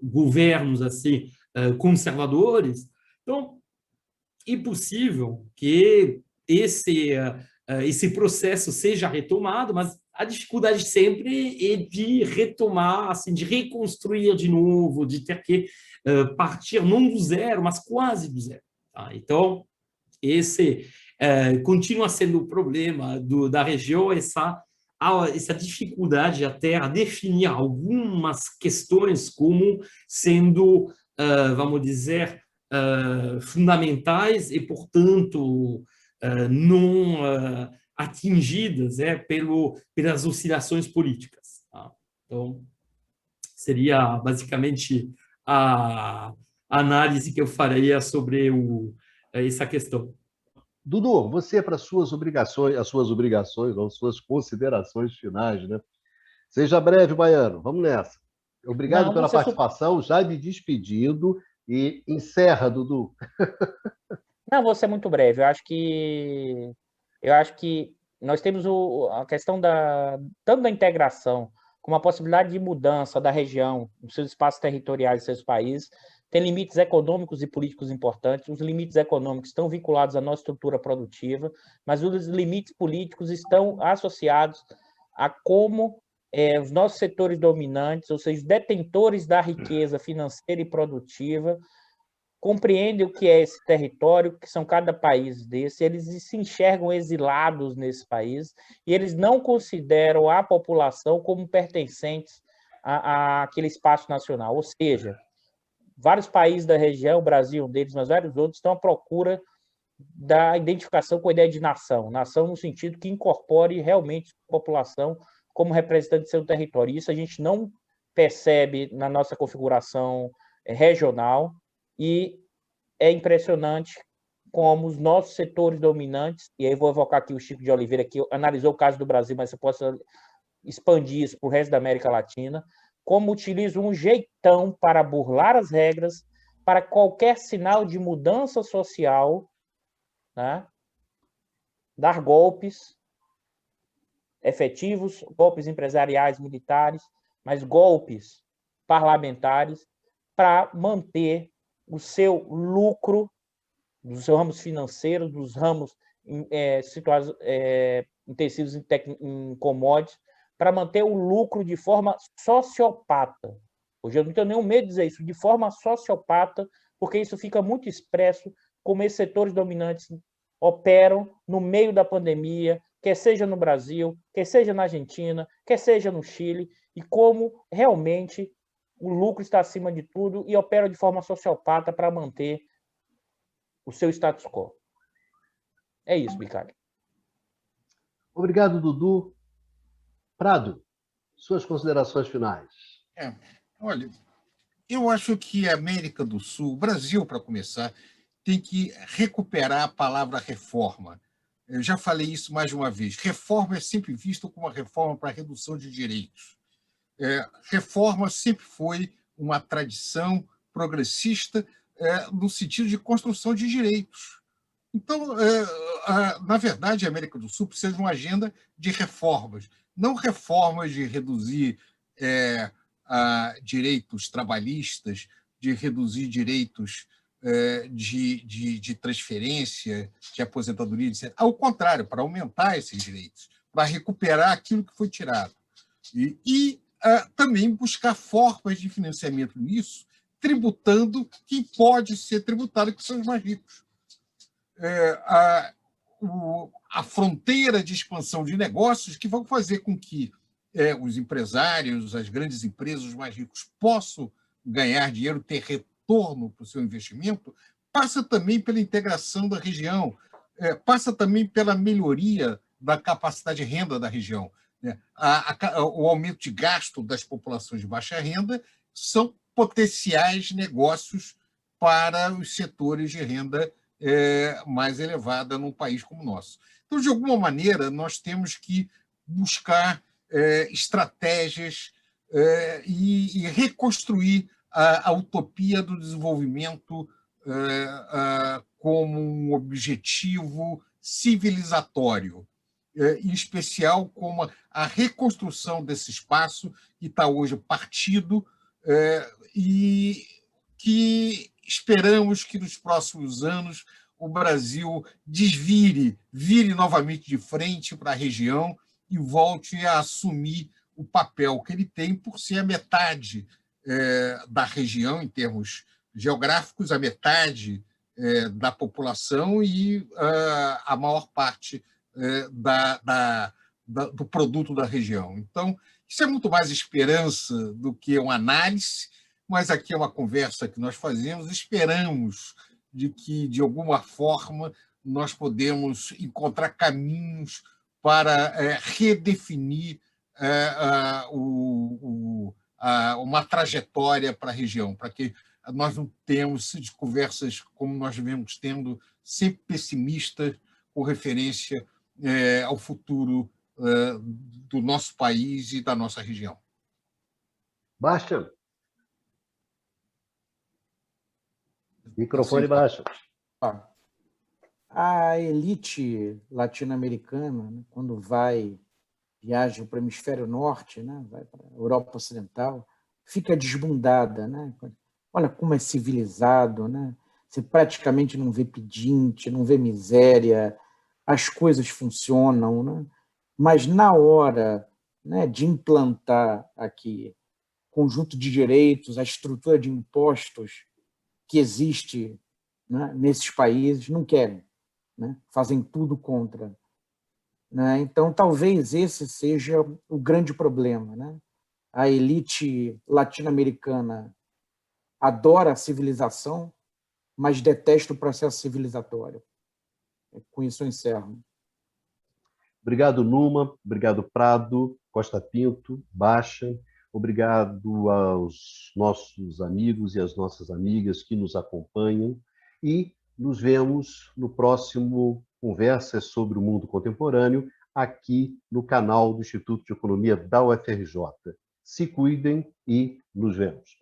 governos assim, conservadores. Então, é possível que esse processo seja retomado, mas a dificuldade sempre é de retomar, assim, de reconstruir de novo, de ter que partir não do zero, mas quase do zero. Tá? Então, esse continua sendo o problema da região, essa dificuldade até a definir algumas questões como sendo, vamos dizer, fundamentais e, portanto, não atingidas pelas oscilações políticas. Tá? Então, seria basicamente a análise que eu faria sobre essa questão. Dudu, você, para as suas obrigações, ou suas considerações finais, né? Seja breve, Baiano. Vamos nessa. Obrigado Não, pela você participação, já me despedindo, e encerra, Dudu. Não, vou ser muito breve. Eu acho que nós temos a questão tanto da integração como a possibilidade de mudança da região, dos seus espaços territoriais, dos seus países, tem limites econômicos e políticos importantes. Os limites econômicos estão vinculados à nossa estrutura produtiva, mas os limites políticos estão associados a como os nossos setores dominantes, ou seja, os detentores da riqueza financeira e produtiva, compreendem o que é esse território, que são cada país desse, eles se enxergam exilados nesse país e eles não consideram a população como pertencentes àquele espaço nacional. Ou seja, vários países da região, o Brasil um deles, mas vários outros, estão à procura da identificação com a ideia de nação. Nação no sentido que incorpore realmente a população como representante do seu território. Isso a gente não percebe na nossa configuração regional, e é impressionante como os nossos setores dominantes, e aí vou evocar aqui o Chico de Oliveira, que analisou o caso do Brasil, mas você possa expandir isso para o resto da América Latina, como utilizam um jeitão para burlar as regras, para qualquer sinal de mudança social, né? Dar golpes efetivos, golpes empresariais, militares, mas golpes parlamentares para manter o seu lucro dos ramos financeiros, dos ramos situados intensivos em commodities, para manter o lucro de forma sociopata. Hoje eu não tenho nenhum medo de dizer isso, de forma sociopata, porque isso fica muito expresso como esses setores dominantes operam no meio da pandemia, quer seja no Brasil, quer seja na Argentina, quer seja no Chile, e como realmente o lucro está acima de tudo e opera de forma sociopata para manter o seu status quo. É isso, Bicalho. Obrigado, Dudu. Prado, suas considerações finais. Olha, eu acho que a América do Sul, o Brasil, para começar, tem que recuperar a palavra reforma. Eu já falei isso mais de uma vez. Reforma é sempre visto como uma reforma para a redução de direitos. Reforma sempre foi uma tradição progressista no sentido de construção de direitos. Então, na verdade, a América do Sul precisa de uma agenda de reformas, não reformas de reduzir direitos trabalhistas, de reduzir direitos de transferência, de aposentadoria, etc. Ao contrário, para aumentar esses direitos, para recuperar aquilo que foi tirado. E também buscar formas de financiamento nisso, tributando quem pode ser tributado, que são os mais ricos. A fronteira de expansão de negócios que vão fazer com que os empresários, as grandes empresas, os mais ricos possam ganhar dinheiro, ter retorno para o seu investimento, passa também pela integração da região, passa também pela melhoria da capacidade de renda da região. O aumento de gasto das populações de baixa renda são potenciais negócios para os setores de renda mais elevada num país como o nosso. Então, de alguma maneira, nós temos que buscar estratégias e reconstruir a utopia do desenvolvimento como um objetivo civilizatório, em especial como a reconstrução desse espaço que está hoje partido e que esperamos que nos próximos anos o Brasil vire novamente de frente para a região e volte a assumir o papel que ele tem por ser a metade da região em termos geográficos, a metade da população e a maior parte do produto da região. Então, isso é muito mais esperança do que uma análise, mas aqui é uma conversa que nós fazemos, esperamos de que, de alguma forma, nós podemos encontrar caminhos para redefinir uma trajetória para a região, para que nós não tenhamos conversas como nós vemos tendo, sempre pessimistas, com referência ao futuro do nosso país e da nossa região. Bastian. Microfone baixo. A elite latino-americana, né, quando viaja para o hemisfério norte, né, vai para a Europa Ocidental, fica desbundada, né? Olha como é civilizado, né? Você praticamente não vê pedinte, não vê miséria, as coisas funcionam, né? Mas na hora, né, de implantar aqui conjunto de direitos, a estrutura de impostos que existe, né, nesses países, não querem, né? Fazem tudo contra. Né? Então, talvez esse seja o grande problema. Né? A elite latino-americana adora a civilização, mas detesta o processo civilizatório. Com isso eu encerro. Obrigado, Numa. Obrigado, Prado, Costa Pinto, Bastian. Obrigado aos nossos amigos e às nossas amigas que nos acompanham. E nos vemos no próximo Conversas sobre o Mundo Contemporâneo, aqui no canal do Instituto de Economia da UFRJ. Se cuidem e nos vemos.